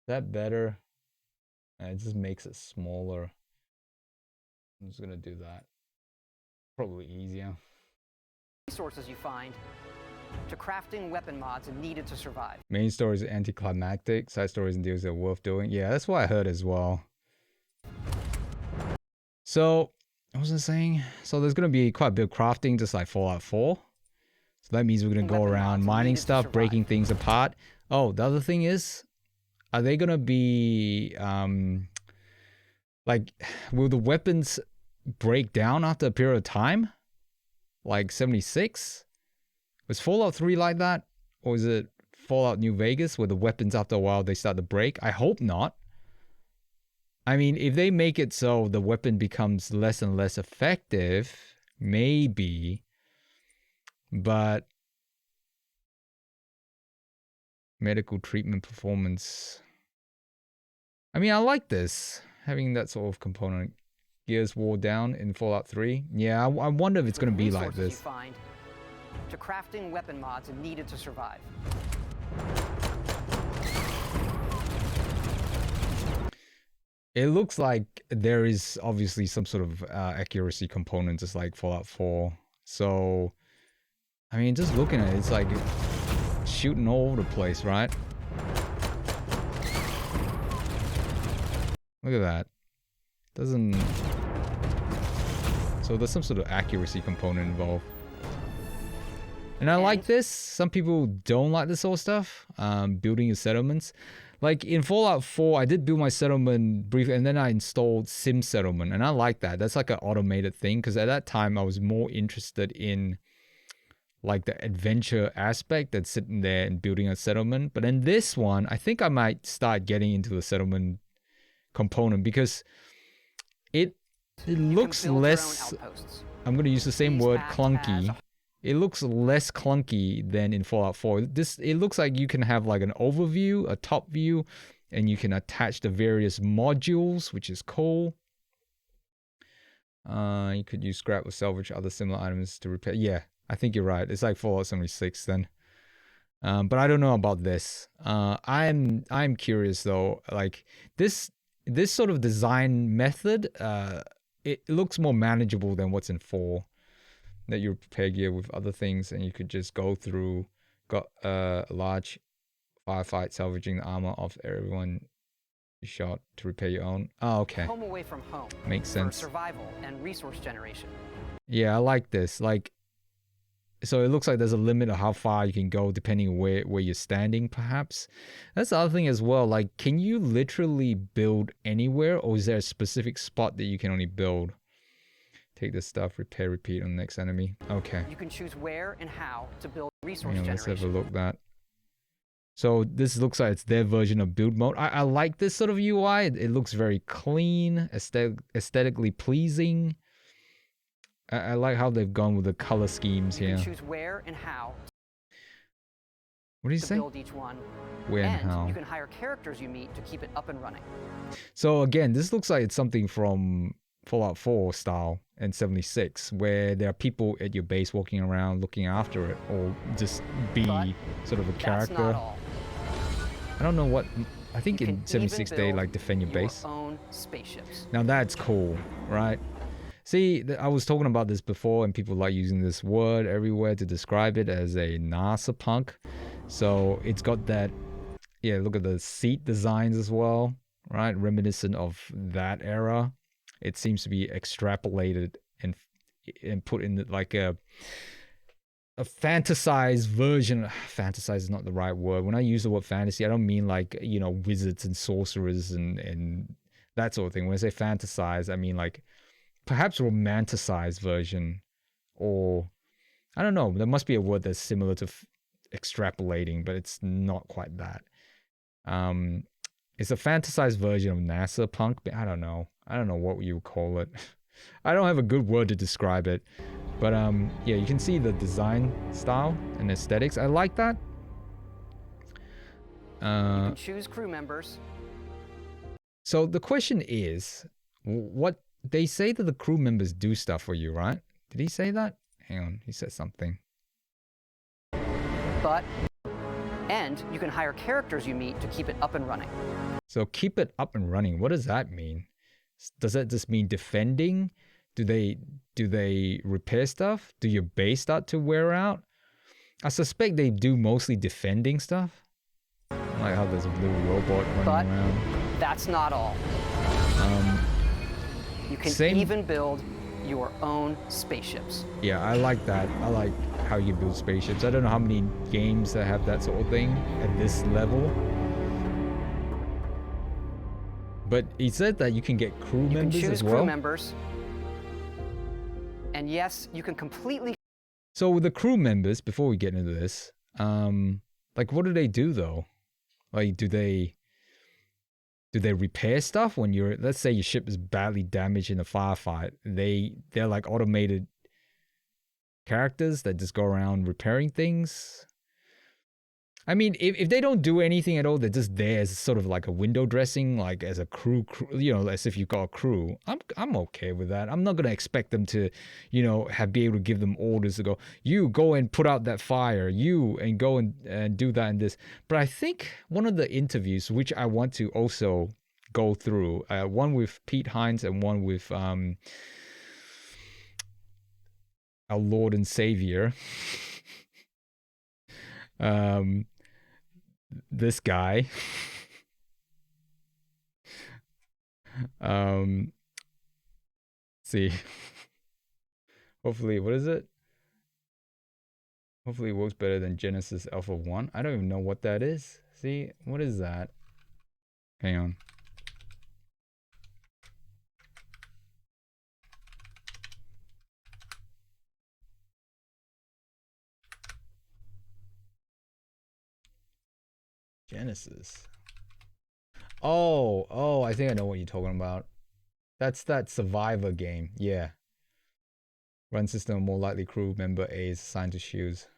Is that better? It just makes it smaller. I'm just gonna do that. Probably easier. resources you find to crafting weapon mods needed to survive. Main story is anticlimactic. Side stories and deals are worth doing. Yeah, that's what I heard as well. So, what was I saying? So there's going to be quite a bit of crafting, just like Fallout 4. So that means we're going to go Weapon around mods mining needed to stuff, survive. breaking things apart. Oh, the other thing is, are they going to be, like, will the weapons break down after a period of time? Like 76? Was Fallout 3 like that? Or is it Fallout New Vegas where the weapons after a while they start to break? I hope not. I mean, if they make it so the weapon becomes less and less effective, maybe. But medical treatment performance. I mean, I like this. Having that sort of component. Gears wore down in Fallout 3. Yeah, I wonder if it's going to be like Resources this. you find to crafting weapon mods needed to survive. It looks like there is obviously some sort of accuracy component, just like Fallout 4. So, I mean, just looking at it, it's like shooting all over the place, right? Look at that. Doesn't... So there's some sort of accuracy component involved. And I like this. Some people don't like this sort of stuff. Building your settlements. Like in Fallout 4, I did build my settlement briefly, and then I installed Sim Settlement, and I like that. That's like an automated thing, because at that time I was more interested in like the adventure aspect than sitting there and building a settlement. But in this one, I think I might start getting into the settlement component, because it looks less, I'm going to use the same word, clunky. It looks less clunky than in Fallout 4. It looks like you can have like an overview, a top view, and you can attach the various modules, which is cool. You could use scrap or salvage other similar items to repair. Yeah, I think you're right. It's like Fallout 76 then. But I don't know about this. I'm curious though. Like this sort of design method, it looks more manageable than what's in 4. That you prepare gear with other things, and you could just go through, got a large firefight, salvaging the armor of everyone you shot to repair your own. Oh, okay. Home away from home. Makes sense. For survival and resource generation. Yeah, I like this. Like, so it looks like there's a limit of how far you can go depending on where you're standing, perhaps. That's the other thing as well. Like, can you literally build anywhere, or is there a specific spot that you can only build? Take this stuff, repair, repeat on the next enemy. Okay. You can choose where and how to build resource Yeah, generation. let's have a look at that. So this looks like it's their version of build mode. I like this sort of UI. It looks very clean, aesthetically pleasing. I like how they've gone with the color schemes here. You can choose where and how What do you to say? build each one. Where and how. You can hire characters you meet to keep it up and running. So again, this looks like it's something from Fallout 4 style and 76, where there are people at your base walking around looking after it, or just be sort of a character. That's not all. I don't know what, I think You in can 76 even they build like defend your base. own spaceships. Now that's cool, right? See, I was talking about this before, and people like using this word everywhere to describe it as a NASA punk. So it's got that, yeah, look at the seat designs as well, right? Reminiscent of that era. It seems to be extrapolated and put in like a fantasized version. Fantasize is not the right word. When I use the word fantasy, I don't mean like, you know, wizards and sorcerers and that sort of thing. When I say fantasize, I mean like perhaps romanticized version, or I don't know. There must be a word that's similar to extrapolating, but it's not quite that. It's a fantasized version of NASA punk, but I don't know. I don't know what you would call it. I don't have a good word to describe it. But yeah, you can see the design style and aesthetics. I like that. You can choose crew members. So the question is, what they say that the crew members do stuff for you, right? Did he say that? Hang on, he said something. And you can hire characters you meet to keep it up and running. So keep it up and running. What does that mean? Does that just mean defending? Do they repair stuff? Do your base start to wear out? I suspect they do mostly defending stuff. I like how there's a little robot running around. That's not all. You can even build your own spaceships. Yeah, I like that. I like how you build spaceships. I don't know how many games that have that sort of thing at this level. But he said that you can get crew members as well. Crew members. And yes, you can completely. So with the crew members, before we get into this, like what do they do though? Like do they repair stuff when you're, let's say your ship is badly damaged in a firefight? They're like automated characters that just go around repairing things. I mean, if they don't do anything at all, they're just there as sort of like a window dressing, like as a crew, you know, as if you've got a crew. I'm okay with that. I'm not gonna expect them to, you know, be able to give them orders to go, you go and put out that fire, you and go and do that and this. But I think one of the interviews, which I want to also go through, one with Pete Hines and one with our Lord and Savior. This guy. See. Hopefully, what is it? Hopefully it works better than Genesis Alpha 1. I don't even know what that is. See, what is that? Hang on. Genesis. Oh, I think I know what you're talking about. That's that Survivor game. Yeah. Run system, more likely crew member A is assigned to shoes.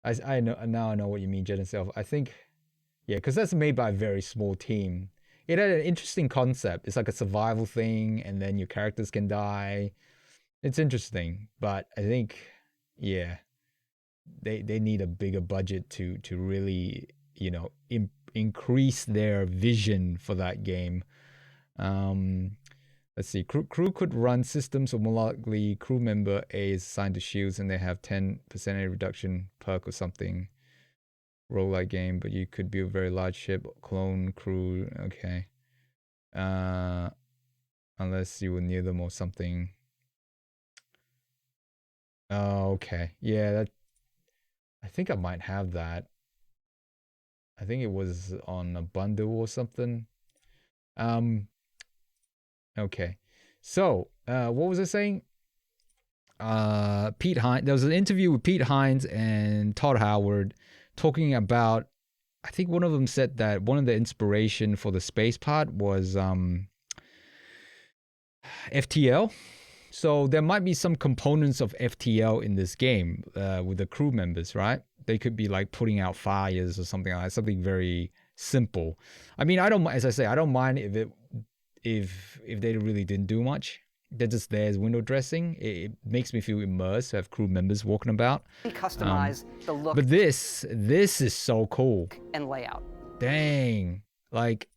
I know now. I know what you mean, Genesis. I think, yeah, because that's made by a very small team. It had an interesting concept. It's like a survival thing, and then your characters can die. It's interesting, but I think, yeah, they need a bigger budget to really, you know, increase their vision for that game. Let's see. Crew could run systems, or more likely crew member A is assigned to shields, and they have 10% reduction perk or something. Roguelike game, but you could build a very large ship, clone crew. Okay. Unless you were near them or something. Oh, okay. Yeah, that. I think I might have that. I think it was on a bundle or something. Okay. So, what was I saying? Pete Hines. There was an interview with Pete Hines and Todd Howard talking about. I think one of them said that one of the inspiration for the space part was FTL. So there might be some components of FTL in this game with the crew members, right? They could be like putting out fires or something like that, something very simple. I mean, I don't, as I say, I don't mind if they really didn't do much. They're just there as window dressing. It makes me feel immersed to have crew members walking about. Customize the look. But this is so cool. And layout. Dang, like.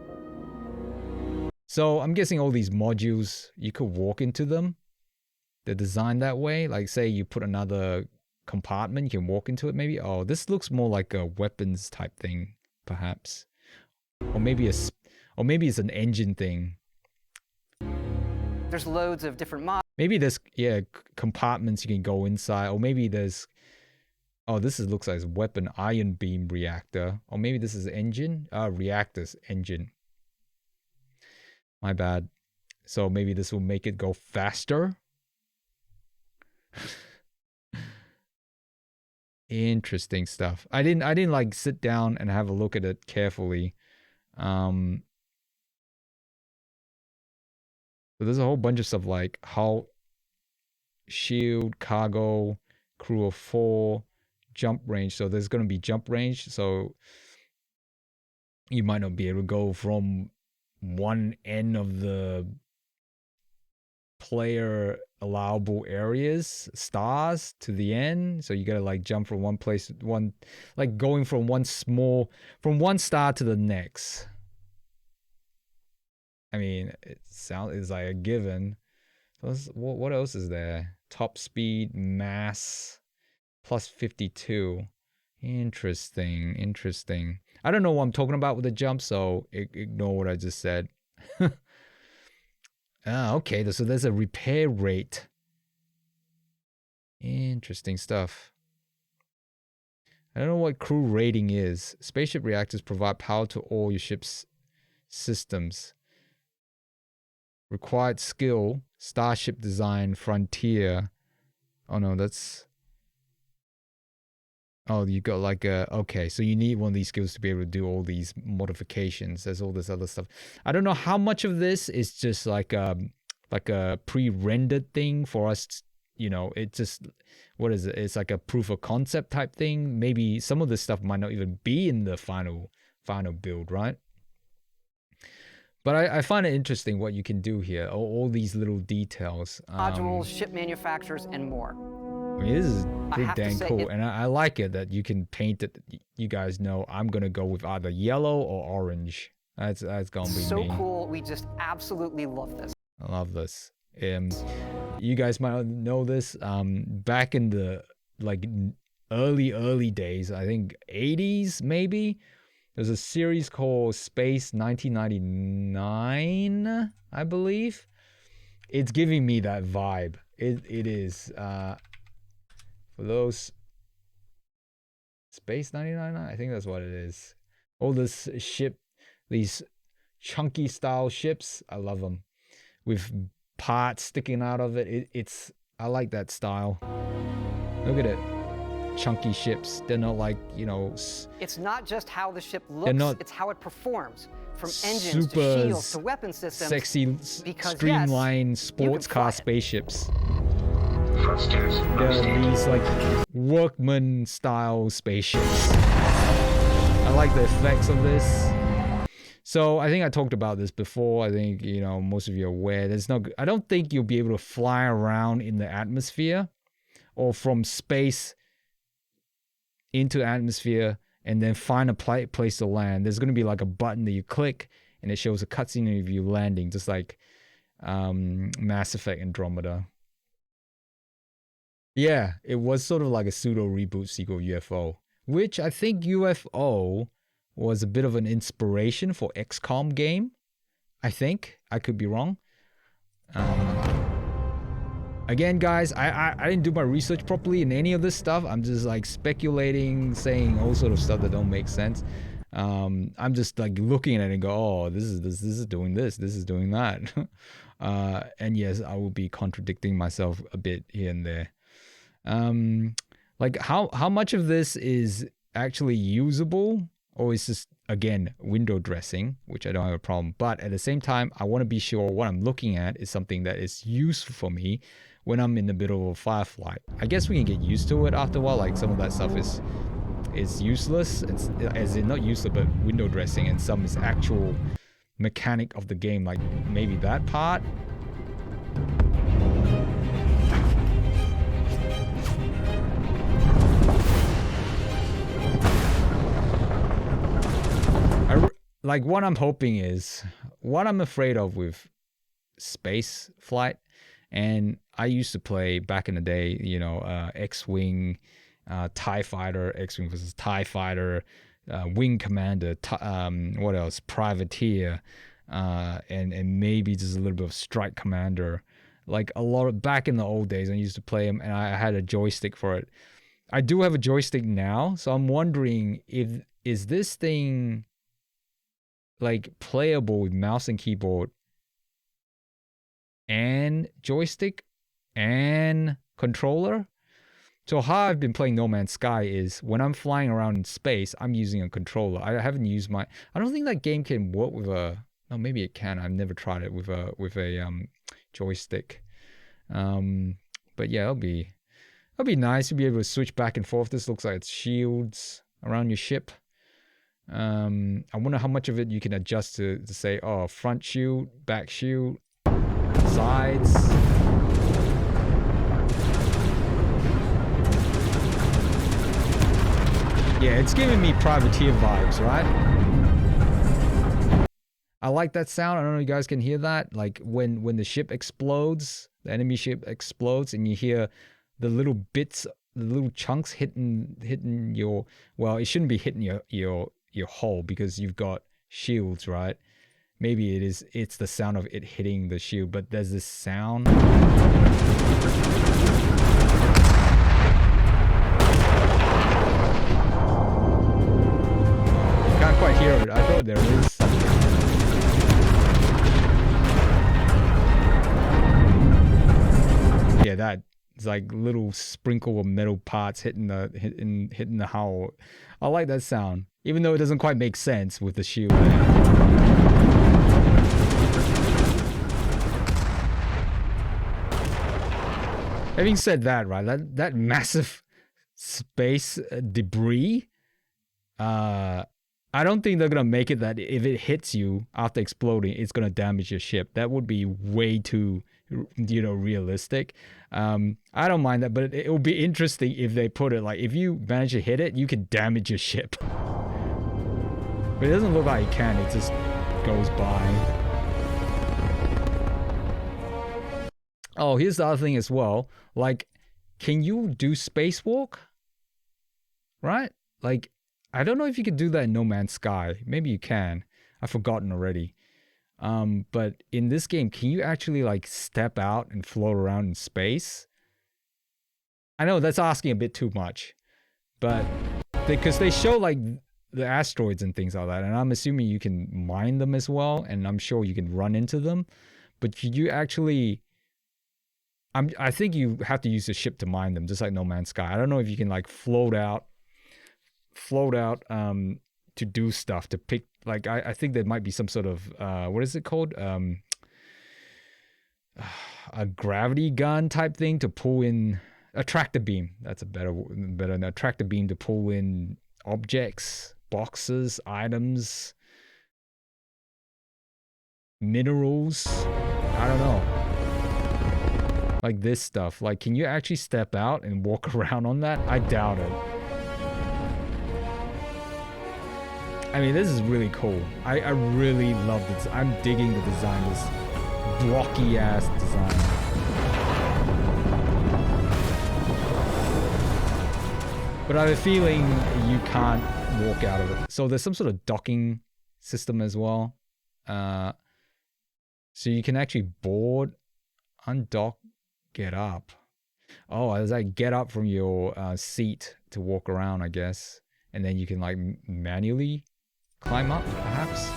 So I'm guessing all these modules, you could walk into them. They're designed that way. Like, say you put another compartment, you can walk into it maybe. Oh, this looks more like a weapons type thing, perhaps. Or maybe it's an engine thing. There's loads of different mods. Maybe there's, yeah, compartments you can go inside. Or maybe there's, oh, this looks like a weapon ion beam reactor. Or maybe this is engine. Reactors, engine. My bad. So maybe this will make it go faster. Interesting stuff. I didn't like sit down and have a look at it carefully. So there's a whole bunch of stuff like hull, shield, cargo, crew of 4, jump range. So there's going to be jump range. So you might not be able to go from one end of the player allowable areas, stars, to the end. So you gotta like jump from one place, like going from one star to the next. I mean, it's like a given. So what else is there? Top speed, mass, plus 52. Interesting. I don't know what I'm talking about with the jump, so ignore what I just said. Okay, so there's a repair rate. Interesting stuff. I don't know what crew rating is. Spaceship reactors provide power to all your ship's systems. Required skill, Starship design, frontier. Oh no, that's... Oh, you got like a... Okay, so you need one of these skills to be able to do all these modifications. There's all this other stuff. I don't know how much of this is just like a pre-rendered thing for us. You know, it just... What is it? It's like a proof of concept type thing. Maybe some of this stuff might not even be in the final build, right? But I find it interesting what you can do here. All these little details. Modules, ship manufacturers, and more. I mean, this is pretty dang say cool. And I like it that you can paint it. You guys know I'm going to go with either yellow or orange. That's going to be so me. So cool. We just absolutely love this. I love this. You guys might know this. Back in the like early days, I think 80s maybe, there's a series called Space 1999, I believe. It's giving me that vibe. It is. For those, Space 99, I think that's what it is. All this these chunky style ships. I love them with parts sticking out of it. I like that style. Look at it. Chunky ships. They're not like, you know, It's not just how the ship looks, it's how it performs. From engines to super shields to weapon systems. sexy, because, streamlined yes, sports you can fly car it. spaceships. They're these like workman style spaceships. I like the effects of this. So I think I talked about this before. I think, you know, most of you are aware. I don't think you'll be able to fly around in the atmosphere or from space into the atmosphere and then find a place to land. There's going to be like a button that you click and it shows a cutscene of you landing, just like Mass Effect Andromeda. Yeah, it was sort of like a pseudo reboot sequel UFO, which I think UFO was a bit of an inspiration for XCOM game. I think. I could be wrong. Again, guys, I didn't do my research properly in any of this stuff. I'm just like speculating, saying all sort of stuff that don't make sense. I'm just like looking at it and go, oh, this is doing this is doing that. And yes, I will be contradicting myself a bit here and there. Like how much of this is actually usable, or is this again window dressing, which I don't have a problem. But at the same time, I want to be sure what I'm looking at is something that is useful for me when I'm in the middle of a firefight. I guess we can get used to it after a while. Like some of that stuff is useless, it's, as in not useless, but window dressing, and some is actual mechanic of the game, like maybe that part. Like what I'm hoping is, what I'm afraid of with space flight, and I used to play back in the day, you know, X-Wing, TIE Fighter, X-Wing versus TIE Fighter, Wing Commander, what else, Privateer, and maybe just a little bit of Strike Commander. Like a lot of, back in the old days, I used to play them, and I had a joystick for it. I do have a joystick now, so I'm wondering is this thing like playable with mouse and keyboard and joystick and controller? So how I've been playing No Man's Sky is when I'm flying around in space, I'm using a controller. I haven't used I don't think that game can work with no, maybe it can. I've never tried it with a joystick. But yeah, it'll be nice to be able to switch back and forth. This looks like it's shields around your ship. I wonder how much of it you can adjust to say, oh, front shield, back shield, sides. Yeah, it's giving me Privateer vibes, right? I like that sound. I don't know if you guys can hear that. Like when the ship explodes, the enemy ship explodes, and you hear the little bits, the little chunks hitting your, well, it shouldn't be hitting your hull because you've got shields, right? Maybe it's the sound of it hitting the shield, but there's this sound. Can't quite hear it. I thought there is. Yeah, that it's like little sprinkle of metal parts hitting the hull. I like that sound, even though it doesn't quite make sense with the shield there. Having said that, right, that massive space debris, I don't think they're gonna make it that if it hits you after exploding, it's gonna damage your ship. That would be way too, realistic. I don't mind that, but it will be interesting if they put it like, if you manage to hit it, you can damage your ship. But it doesn't look like it can, it just goes by. Oh, here's the other thing as well. Like, can you do spacewalk? Right? Like, I don't know if you could do that in No Man's Sky. Maybe you can. I've forgotten already. But in this game, can you actually like step out and float around in space? I know that's asking a bit too much, but because they show like the asteroids and things like that. And I'm assuming you can mine them as well, and I'm sure you can run into them. But could you actually? I think you have to use a ship to mine them, just like No Man's Sky. I don't know if you can like float out to do stuff, to pick, like I think there might be some sort of what is it called, a gravity gun type thing to pull in a tractor beam. That's a better a tractor beam to pull in objects, boxes, items, minerals. I don't know, like this stuff. Like, can you actually step out and walk around on that? I doubt it. I mean, this is really cool. I really love this. I'm digging the design, this blocky ass design. But I have a feeling you can't walk out of it. So there's some sort of docking system as well. So you can actually board, undock, get up. Oh, there's like get up from your seat to walk around, I guess. And then you can like manually climb up, perhaps.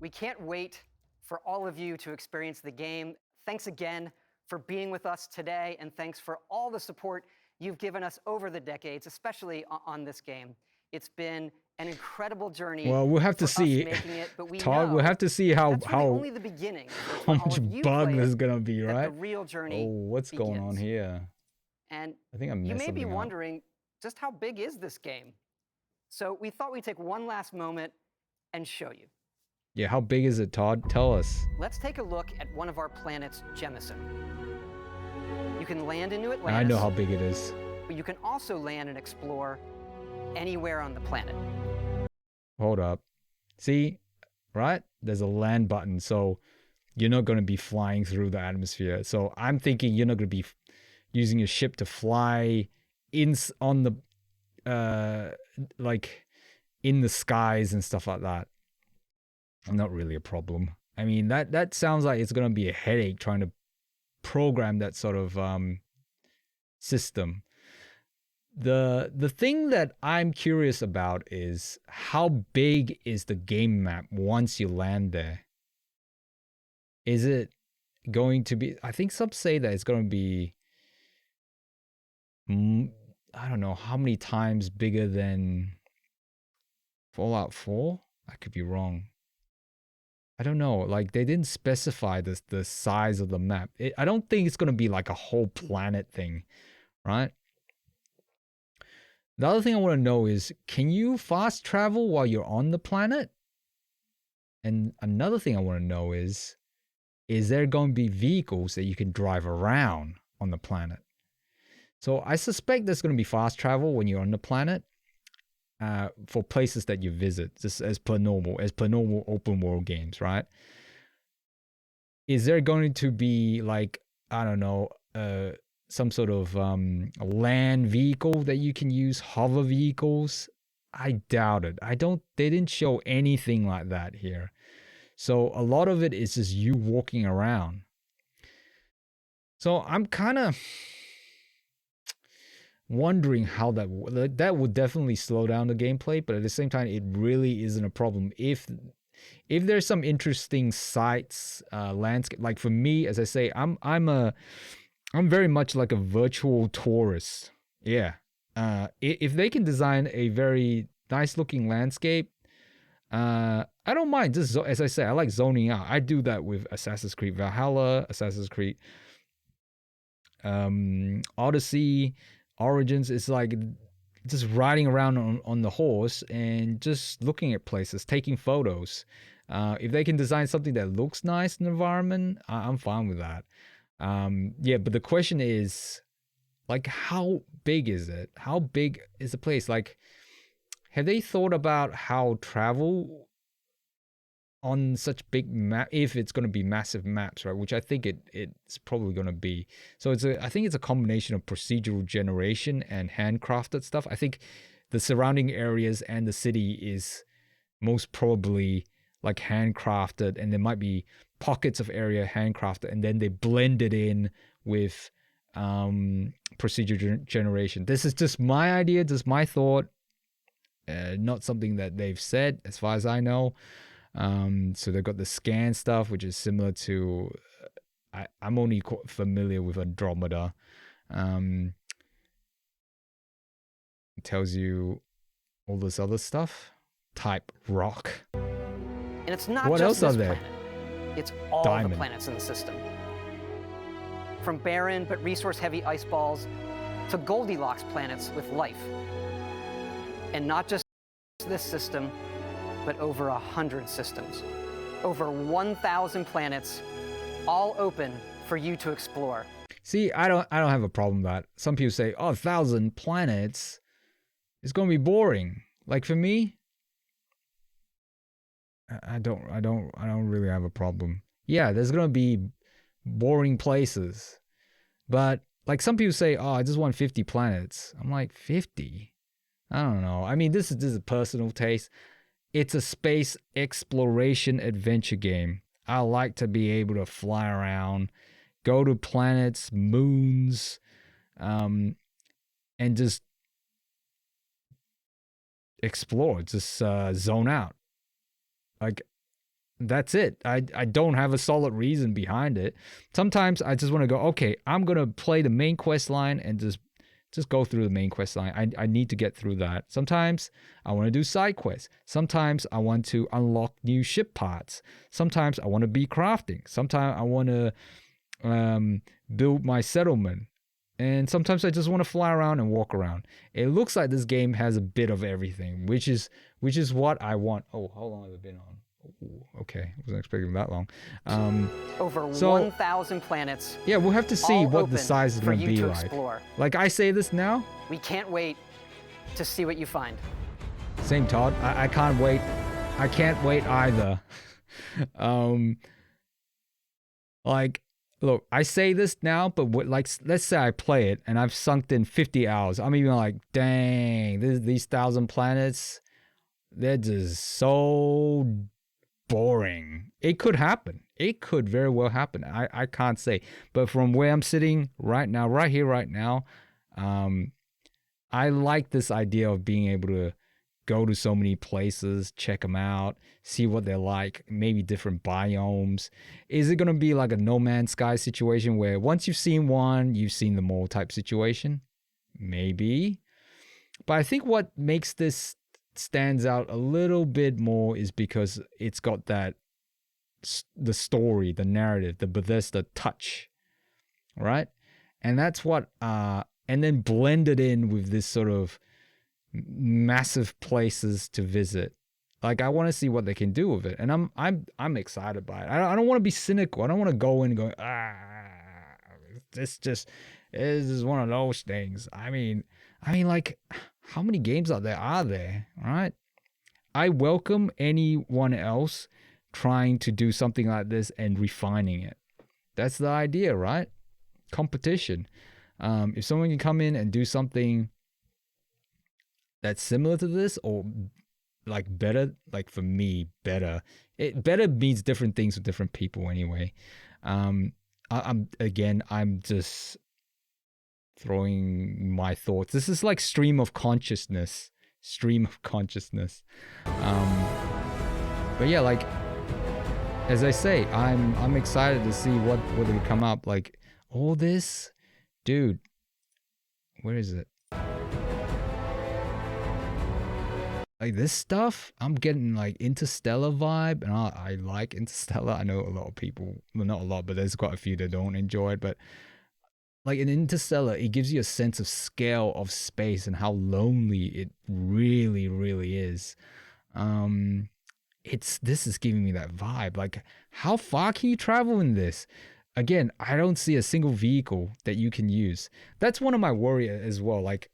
We can't wait for all of you to experience the game. Thanks again for being with us today, and thanks for all the support you've given us over the decades, especially on this game. It's been an incredible journey. Well, we'll have to see, Todd. We'll have to see how only the beginning. How much bug there's gonna be, right? The real journey. Oh, what's going on here? And I think I'm. You may be wondering, just how big is this game? So we thought we'd take one last moment and show you. Yeah, how big is it, Todd? Tell us. Let's take a look at one of our planets, Jemison. You can land into Atlantis. I know how big it is. But you can also land and explore anywhere on the planet. Hold up. See, right? There's a land button, so you're not going to be flying through the atmosphere. So I'm thinking you're not going to be using a ship to fly on the like in the skies and stuff like that. Not really a problem. I mean, that sounds like it's going to be a headache trying to program that sort of system. The thing that I'm curious about is how big is the game map once you land there? Is it going to be, I think some say that it's going to be, I don't know how many times bigger than Fallout 4? I could be wrong. I don't know, like they didn't specify the size of the map. I don't think it's going to be like a whole planet thing, right? The other thing I want to know is, can you fast travel while you're on the planet? And another thing I want to know is there going to be vehicles that you can drive around on the planet? So I suspect there's going to be fast travel when you're on the planet. For places that you visit, just as per normal open world games, right? Is there going to be like, I don't know, some sort of land vehicle that you can use, hover vehicles? I doubt it. They didn't show anything like that here. So a lot of it is just you walking around. So I'm kind of wondering how that would definitely slow down the gameplay, but at the same time, it really isn't a problem if there's some interesting sights, landscape. Like for me, as I say, I'm very much like a virtual tourist. Yeah. If they can design a very nice looking landscape, I don't mind. Just as I say, I like zoning out. I do that with Assassin's Creed Valhalla, Assassin's Creed Odyssey, Origins. Is like just riding around on the horse and just looking at places, taking photos. If they can design something that looks nice in the environment, I'm fine with that. Yeah, but the question is, like, how big is it? How big is the place? Like, have they thought about how travel on such big map, if it's going to be massive maps, right? Which I think it's probably going to be. So I think it's a combination of procedural generation and handcrafted stuff. I think the surrounding areas and the city is most probably like handcrafted, and there might be pockets of area handcrafted, and then they blend it in with procedure generation. This is just my idea, just my thought, not something that they've said as far as I know. So they've got the scan stuff, which is similar to I'm only familiar with Andromeda. It tells you all this other stuff. Type rock. And it's not What just else this are there? planet. It's all Diamond. the planets in the system. From barren but resource-heavy ice balls to Goldilocks planets with life. And not just this system, but over 100 systems. Over 1,000 planets, all open for you to explore. See, I don't have a problem with that. Some people say, "Oh, 1,000 planets, it's gonna be boring." Like for me, I don't really have a problem. Yeah, there's gonna be boring places, but like some people say, "Oh, I just want 50 planets." I'm like, 50? I don't know. I mean, this is a personal taste. It's a space exploration adventure game. I like to be able to fly around, go to planets, moons, and just explore, just zone out. Like, that's it. I don't have a solid reason behind it. Sometimes I just want to go, okay, I'm going to play the main quest line and just go through the main quest line. I need to get through that. Sometimes I want to do side quests. Sometimes I want to unlock new ship parts. Sometimes I want to be crafting. Sometimes I want to build my settlement. And sometimes I just want to fly around and walk around. It looks like this game has a bit of everything, which is what I want. Oh, how long has it been on? Ooh, okay, I wasn't expecting that long. Over 1,000 planets. Yeah, we'll have to see all what the open size is for going to you be to like. explore. Like I say this now. We can't wait to see what you find. Same, Todd. I can't wait. I can't wait either. Like, look, I say this now, but let's say I play it and I've sunk in 50 hours. I'm even like, dang, these 1,000 planets, they're just so boring. It could happen. It could very well happen. I can't say. But from where I'm sitting right now, right here, right now, I like this idea of being able to go to so many places, check them out, see what they're like, maybe different biomes. Is it going to be like a No Man's Sky situation where once you've seen one, you've seen them all type situation? Maybe. But I think what makes this stands out a little bit more is because it's got the story, the narrative, the Bethesda touch, right? And that's what, and then blended in with this sort of massive places to visit. Like I want to see what they can do with it, and I'm excited by it. I don't want to be cynical. I don't want to go in and go, this is one of those things. I mean, like, how many games are there? Right? I welcome anyone else trying to do something like this and refining it. That's the idea, right? Competition. If someone can come in and do something that's similar to this or like better, like for me, better. Better means different things with different people anyway. I'm just throwing my thoughts. This is like stream of consciousness. But yeah, like as I say, I'm excited to see what they come up. Like all this, dude. Where is it? Like this stuff, I'm getting like Interstellar vibe, and I like Interstellar. I know a lot of people, well, not a lot, but there's quite a few that don't enjoy it. But like in Interstellar, it gives you a sense of scale of space and how lonely it really, really is. This is giving me that vibe. Like, how far can you travel in this? Again, I don't see a single vehicle that you can use. That's one of my worry as well. Like.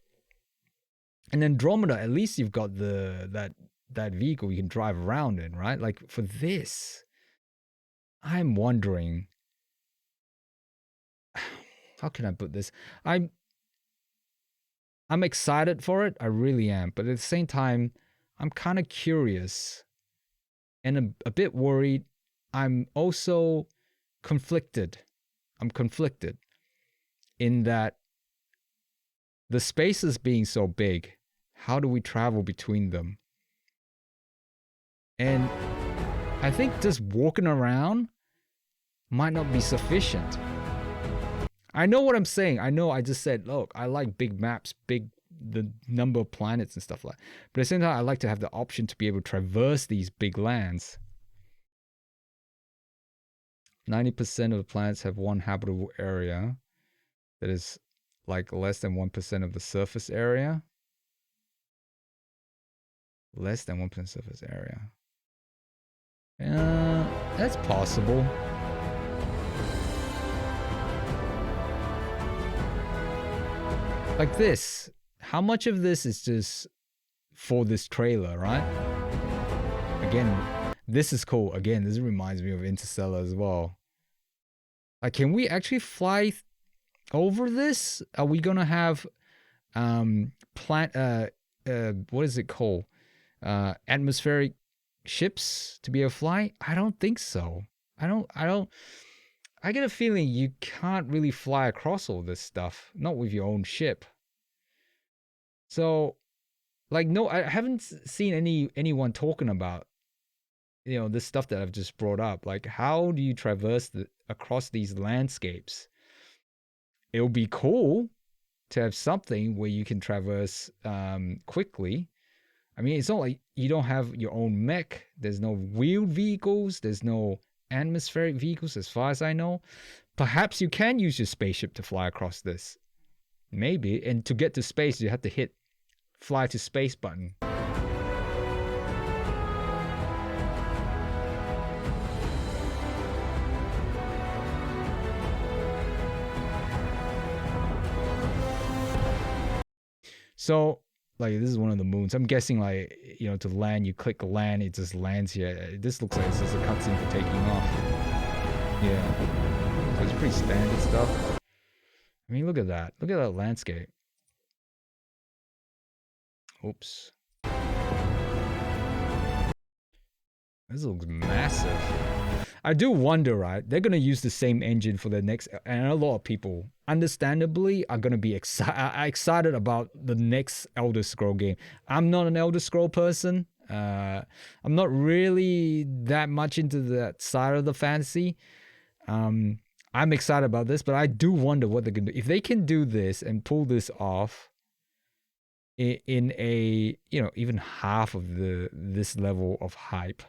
And Andromeda, at least you've got that vehicle you can drive around in, right? Like for this, I'm wondering, how can I put this? I'm excited for it, I really am, but at the same time, I'm kind of curious and a bit worried. I'm also conflicted. I'm conflicted in that the spaces being so big, how do we travel between them? And I think just walking around might not be sufficient. I know what I'm saying. I know I just said, look, I like big maps, the number of planets and stuff like that. But at the same time, I like to have the option to be able to traverse these big lands. 90% of the planets have one habitable area that is like less than 1% of the surface area. Less than 1% surface area. That's possible. Like this. How much of this is just for this trailer, right? Again, this is cool. Again, this reminds me of Interstellar as well. Like, can we actually fly over this? Are we gonna have what is it called? Atmospheric ships to be able to fly? I don't think so. I get a feeling you can't really fly across all this stuff, not with your own ship. So, like, no, I haven't seen anyone talking about, you know, this stuff that I've just brought up. Like, how do you traverse across these landscapes? It would be cool to have something where you can traverse quickly. I mean, it's not like you don't have your own mech. There's no wheeled vehicles. There's no atmospheric vehicles as far as I know. Perhaps you can use your spaceship to fly across this. Maybe. And to get to space, you have to hit fly to space button. So, like, this is one of the moons. I'm guessing, like, you know, to land, you click land, it just lands here. This looks like it's just a cutscene for taking off. Yeah. So it's pretty standard stuff. I mean, look at that. Look at that landscape. Oops. This looks massive. I do wonder, right? They're going to use the same engine for the next, and a lot of people, understandably, are going to be excited about the next Elder Scroll game. I'm not an Elder Scroll person. I'm not really that much into that side of the fantasy. I'm excited about this, but I do wonder what they're going to do. If they can do this and pull this off in a, you know, even half of this level of hype,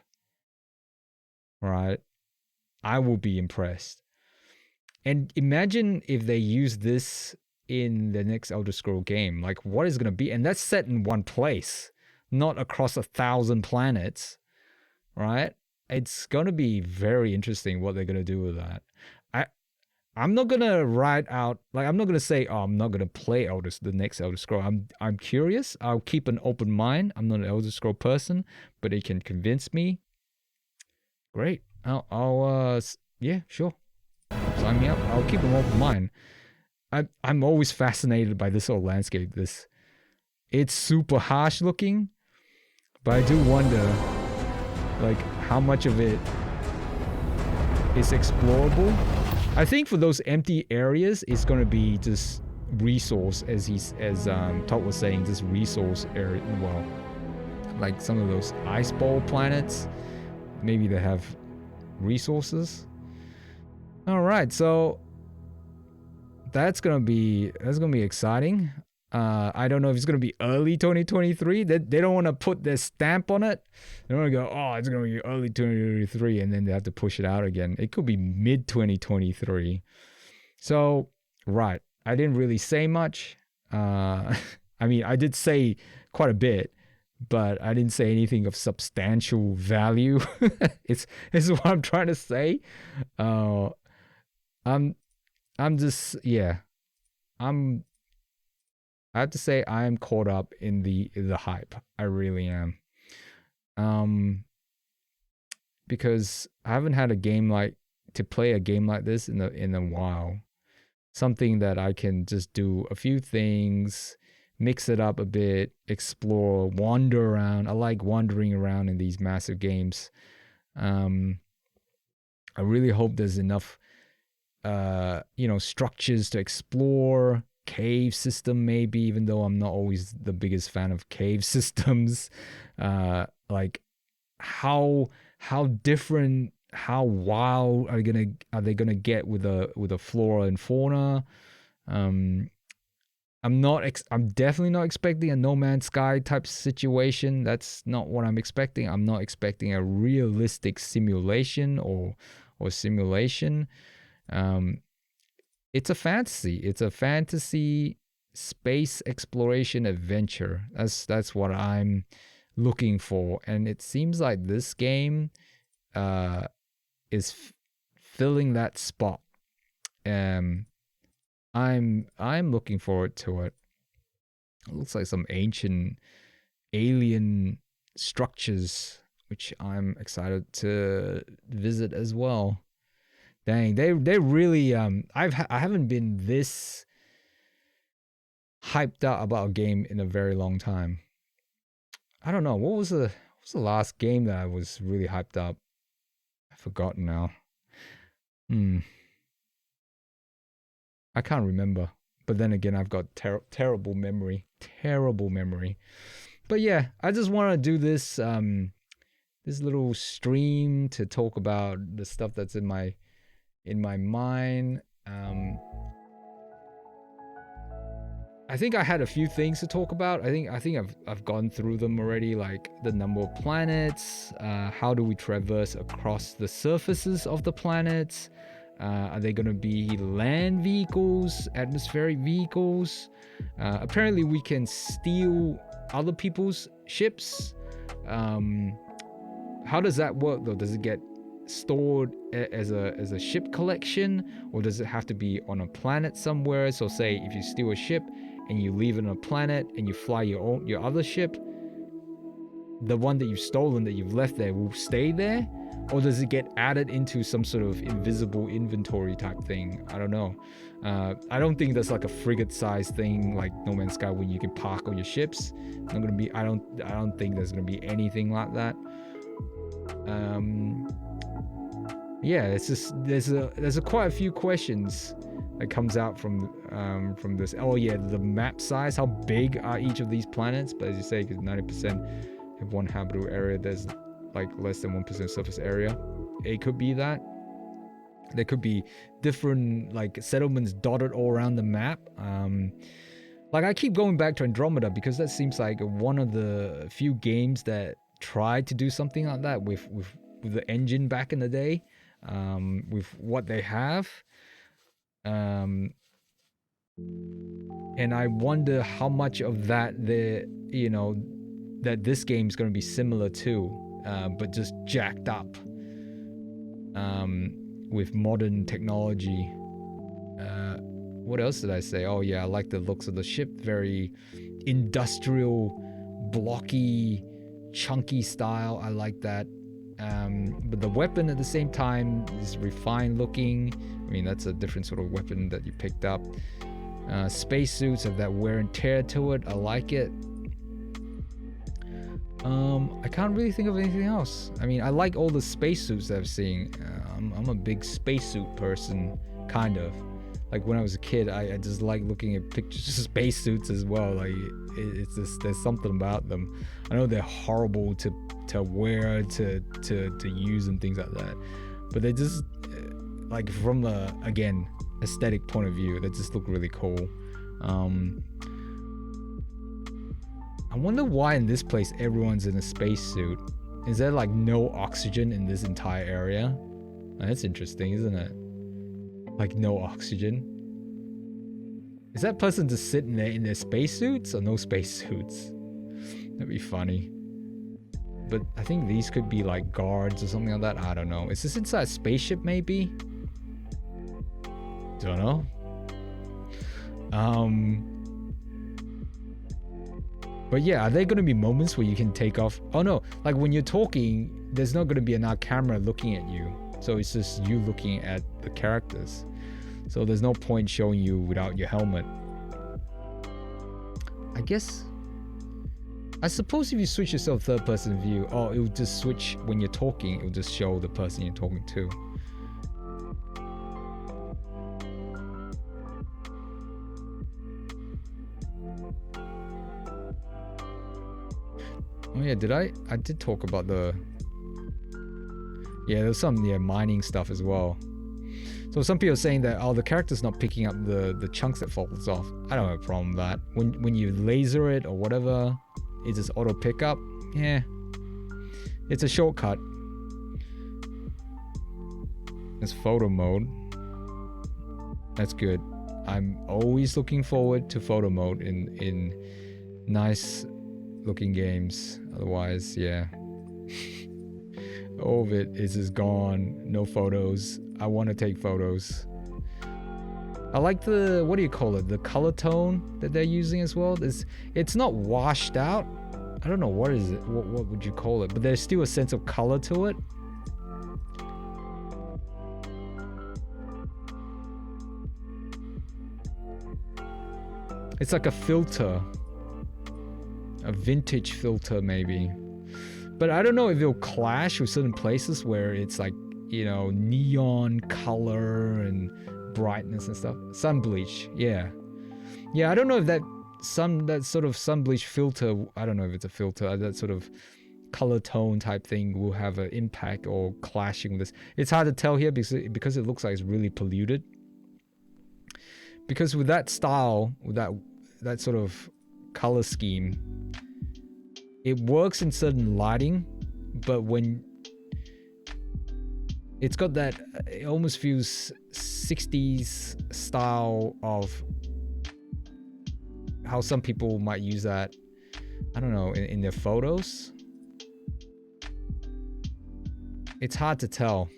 right? I will be impressed. And imagine if they use this in the next Elder Scroll game. Like, what is it going to be? And that's set in one place, not across 1,000 planets, right? It's going to be very interesting what they're going to do with that. I'm not going to write out, like, I'm not going to say, oh, I'm not going to play the next Elder Scroll. I'm curious. I'll keep an open mind. I'm not an Elder Scroll person, but it can convince me. Great. Yeah, sure. Sign me up. I'll keep an open mind. I'm always fascinated by this whole landscape. It's super harsh looking, but I do wonder, like, how much of it is explorable. I think for those empty areas, it's going to be just resource, as Todd was saying, just resource area. Well, like some of those ice ball planets, maybe they have resources. All right, so that's gonna be exciting. I don't know if it's gonna be early 2023. They don't want to put their stamp on it. They don't want to go, oh, it's gonna be early 2023, and then they have to push it out again. It could be mid 2023. So, right, I didn't really say much. I mean, I did say quite a bit, but I didn't say anything of substantial value. It's what I'm trying to say. I'm just, yeah. I have to say I am caught up in the hype. I really am. Because I haven't had to play a game like this in a while. Something that I can just do a few things, mix it up a bit, explore, wander around. I like wandering around in these massive games. I really hope there's enough structures to explore, cave system maybe, even though I'm not always the biggest fan of cave systems. Like how different, how wild are they gonna get with a flora and fauna. I'm definitely not expecting a No Man's Sky type situation. That's not what I'm expecting. I'm not expecting a realistic simulation or simulation. It's a fantasy. It's a fantasy space exploration adventure. That's what I'm looking for, and it seems like this game is filling that spot. I'm looking forward to it. It looks like some ancient alien structures, which I'm excited to visit as well. Dang, they really I haven't been this hyped up about a game in a very long time. I don't know, what was the last game that I was really hyped up? I've forgotten now. I can't remember. But then again, I've got terrible memory. But yeah, I just want to do this this little stream to talk about the stuff that's in my mind. I think I had a few things to talk about. I think I've gone through them already, like the number of planets, how do we traverse across the surfaces of the planets? Are they going to be land vehicles, atmospheric vehicles? Apparently we can steal other people's ships. How does that work though? Does it get stored as a ship collection, or does it have to be on a planet somewhere? So say if you steal a ship and you leave it on a planet and you fly your other ship, the one that you've stolen, that you've left there, will stay there? Or does it get added into some sort of invisible inventory type thing? I don't know. I don't think that's like a frigate size thing like No Man's Sky when you can park all your ships. I don't think there's gonna be anything like that. Yeah, it's just there's quite a few questions that comes out from this. Oh yeah, the map size. How big are each of these planets? But as you say, because 90% have one habitable area, there's like less than 1% surface area. It could be that. There could be different like settlements dotted all around the map. Like I keep going back to Andromeda because that seems like one of the few games that tried to do something like that with the engine back in the day, with what they have. And I wonder how much of that that this game is going to be similar to, but just jacked up with modern technology. What else did I say? Oh yeah, I like the looks of the ship. Very industrial, blocky, chunky style. I like that. But the weapon at the same time is refined looking. I mean, that's a different sort of weapon that you picked up. Spacesuits have that wear and tear to it. I like it. I can't really think of anything else. I mean, I like all the spacesuits that I've seen. I'm a big spacesuit person, kind of. Like when I was a kid, I just like looking at pictures of spacesuits as well. Like it's just, there's something about them. I know they're horrible to wear, to use and things like that, but they just like from the, again, aesthetic point of view, they just look really cool. I wonder why in this place everyone's in a spacesuit. Is there like no oxygen in this entire area? That's interesting, isn't it? Like no oxygen. Is that person just sitting there in their spacesuits or no spacesuits? That'd be funny. But I think these could be like guards or something like that. I don't know. Is this inside a spaceship maybe? Don't know. But yeah, are there going to be moments where you can take off? Oh no, like when you're talking, there's not going to be another camera looking at you. So it's just you looking at the characters. So there's no point showing you without your helmet. I guess I suppose if you switch yourself third person view, oh, it will just switch when you're talking, it will just show the person you're talking to. Oh yeah, I did talk about the... Yeah, there's some mining stuff as well. So some people are saying that, oh, the character's not picking up the chunks that falls off. I don't have a problem with that. When you laser it or whatever, it just auto pick up. Yeah, it's a shortcut. It's photo mode. That's good. I'm always looking forward to photo mode in nice looking games. Otherwise, yeah. All of it is just gone. No photos. I want to take photos. I like the, what do you call it? The color tone that they're using as well. It's not washed out. I don't know what is it. What would you call it? But there's still a sense of color to it. It's like a filter. A vintage filter maybe. But I don't know if it'll clash with certain places where it's like, you know, neon color and brightness and stuff. Sun bleach, yeah. Yeah, I don't know if that sort of sun bleach filter, I don't know if it's a filter, that sort of color tone type thing will have an impact or clashing with this. It's hard to tell here because it looks like it's really polluted. Because with that style, with that sort of color scheme, it works in certain lighting, but when it's got that, it almost feels 60s style of how some people might use that, I don't know, in their photos. It's hard to tell.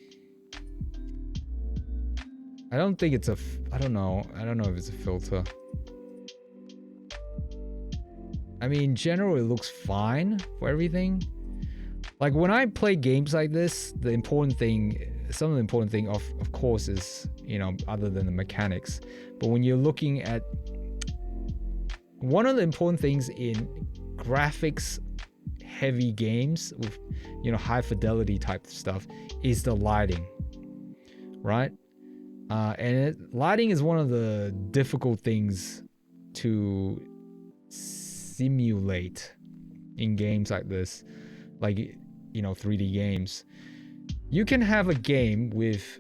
I don't think it's I don't know if it's a filter. I mean, in general, it looks fine for everything. Like when I play games like this, some of the important thing of course is, you know, other than the mechanics. But when you're looking at one of the important things in graphics heavy games with, you know, high fidelity type stuff is the lighting, right? Lighting is one of the difficult things to simulate in games like this, like, you know, 3D games. You can have a game with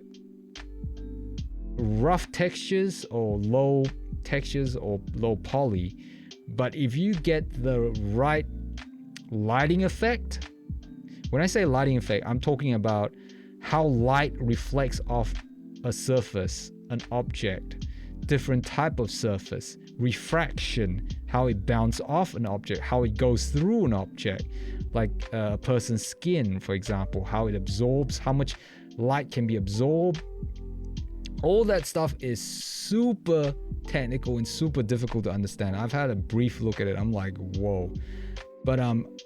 rough textures or low textures or low poly, but if you get the right lighting effect, when I say lighting effect, I'm talking about how light reflects off a surface, an object, different type of surface, refraction, how it bounces off an object, how it goes through an object, like a person's skin, for example, how it absorbs, how much light can be absorbed. All that stuff is super technical and super difficult to understand. I've had a brief look at it. I'm like, whoa. But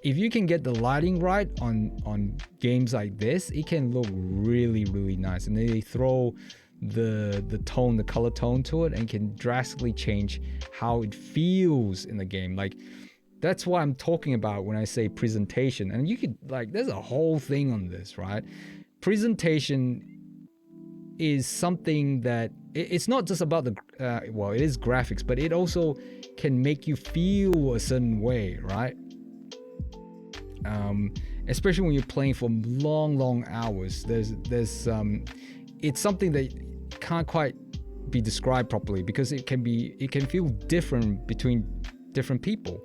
if you can get the lighting right on games like this, it can look really, really nice. And they throw the tone, the color tone to it, and can drastically change how it feels in the game. Like, that's what I'm talking about when I say presentation. And you could, like, there's a whole thing on this, right? Presentation is something that it's not just about the well, it is graphics, but it also can make you feel a certain way, right? Especially when you're playing for long hours. There's it's something that can't quite be described properly because it can feel different between different people.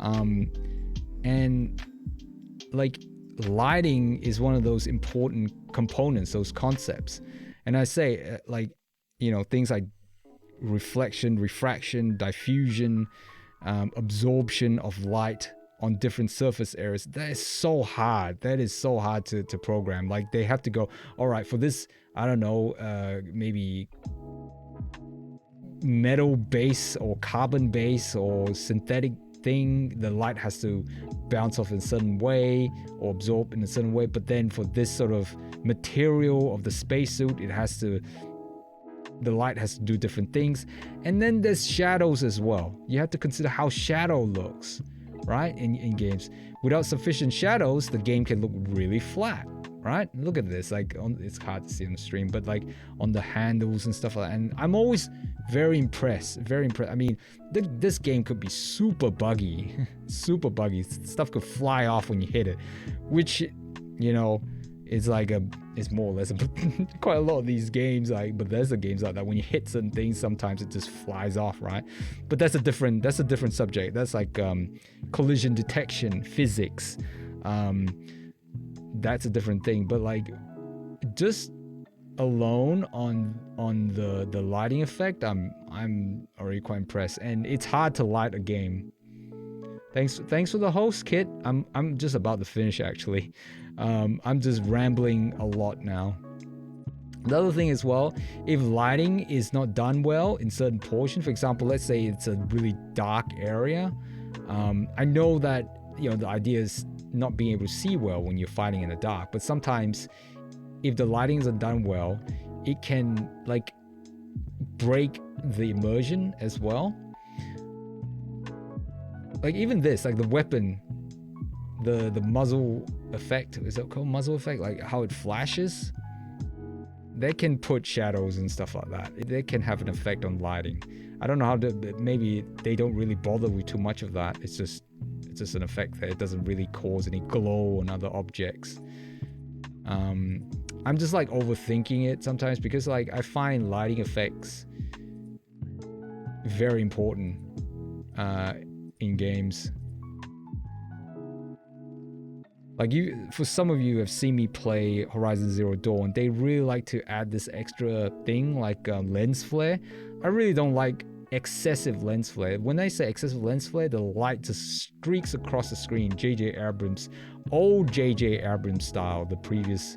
And like, lighting is one of those important components, those concepts. And I say, like, you know, things like reflection, refraction, diffusion, absorption of light on different surface areas. That is so hard. That is so hard to program. Like, they have to go, all right, for this, I don't know, maybe metal base or carbon base or synthetic thing, the light has to bounce off in a certain way or absorb in a certain way. But then for this sort of material of the spacesuit, the light has to do different things. And then there's shadows as well. You have to consider how shadow looks, right? In games, without sufficient shadows, the game can look really flat, right? Look at this, like it's hard to see on the stream, but like on the handles and stuff like that. And I'm always very impressed. I mean, this game could be super buggy, super buggy. Stuff could fly off when you hit it, which, you know, it's like it's more or less quite a lot of these games, like Bethesda games like that. When you hit certain things, sometimes it just flies off, right? But that's a different subject. That's like collision detection, physics. That's a different thing. But like, just alone on the lighting effect, I'm already quite impressed. And it's hard to light a game. Thanks for the host, Kit. I'm just about to finish actually. I'm just rambling a lot now. The other thing as well, if lighting is not done well in certain portions, for example, let's say it's a really dark area. I know that, you know, the idea is not being able to see well when you're fighting in the dark, but sometimes if the lighting isn't done well, it can like break the immersion as well. Like even this, like the weapon, the muzzle effect, is it called muzzle effect? Like how it flashes, they can put shadows and stuff like that. They can have an effect on lighting. I don't know how to, maybe they don't really bother with too much of that. It's just an effect that it doesn't really cause any glow on other objects. I'm just like overthinking it sometimes, because like I find lighting effects very important in games. Like for some of you have seen me play Horizon Zero Dawn, they really like to add this extra thing like lens flare. I really don't like excessive lens flare. When I say excessive lens flare, the light just streaks across the screen. Old J.J. Abrams style, the previous,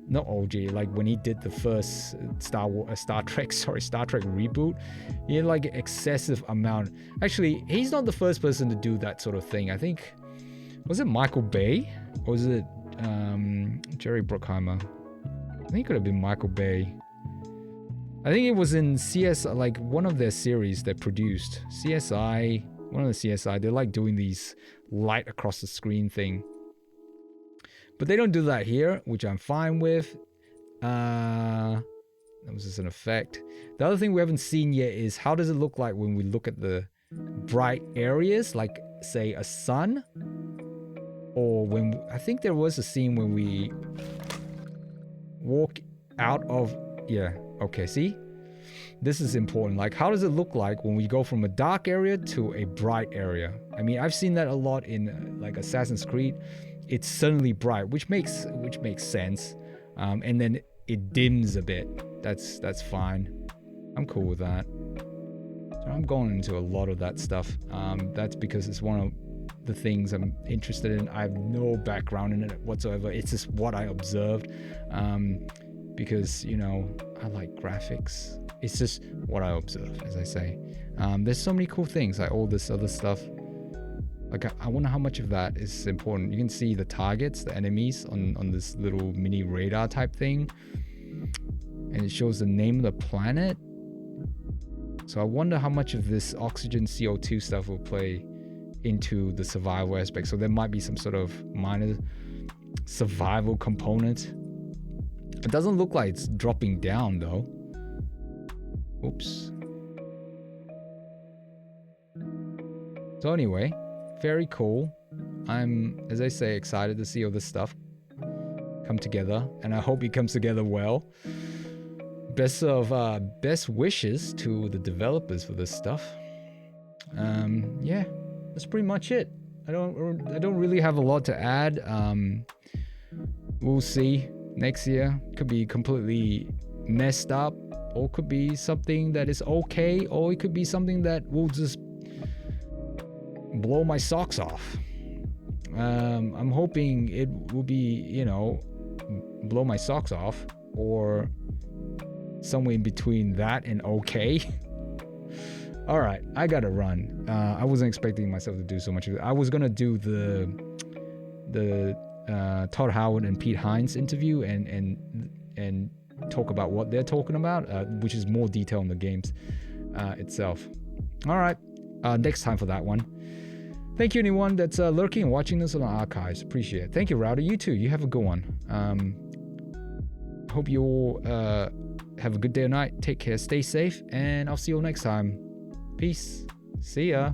not OJ, like when he did the first Star Trek reboot, he had like excessive amount. Actually, he's not the first person to do that sort of thing. I think, was it Michael Bay? Or was it Jerry Bruckheimer? I think it could have been Michael Bay. I think it was in CS, like one of their series they produced. CSI, one of the CSI, they're like doing these light across the screen thing. But they don't do that here, which I'm fine with. That was just an effect. The other thing we haven't seen yet is how does it look like when we look at the bright areas, like say a sun, or when I think there was a scene when we walk out of, yeah, okay, see, this is important. Like how does it look like when we go from a dark area to a bright area? I mean, I've seen that a lot in like Assassin's Creed. It's suddenly bright, which makes sense, and then it dims a bit. That's fine. I'm cool with that. So I'm going into a lot of that stuff. That's because it's one of the things I'm interested in. I have no background in it whatsoever. It's just what I observed, because, you know, I like graphics. It's just what I observe, as I say. There's so many cool things, like all this other stuff. Like I wonder how much of that is important. You can see the targets, the enemies on this little mini radar type thing, and it shows the name of the planet. So I wonder how much of this oxygen CO2 stuff will play into the survival aspect. So there might be some sort of minor survival component. It doesn't look like it's dropping down though. Oops. So anyway, very cool. I'm, as I say, excited to see all this stuff come together, and I hope it comes together well. Best wishes to the developers for this stuff. Yeah, that's pretty much it. I don't really have a lot to add. We'll see next year. Could be completely messed up, or could be something that is okay, or it could be something that will just blow my socks off. I'm hoping it will be, you know, blow my socks off, or somewhere in between that and okay. All right, I gotta run. I wasn't expecting myself to do so much of it. I was gonna do the Todd Howard and Pete Hines interview and talk about what they're talking about, which is more detail on the games itself. All right, next time for that one. Thank you, anyone that's lurking and watching this on the archives. Appreciate it. Thank you, Router. You too. You have a good one. Hope you all have a good day or night. Take care. Stay safe. And I'll see you all next time. Peace. See ya.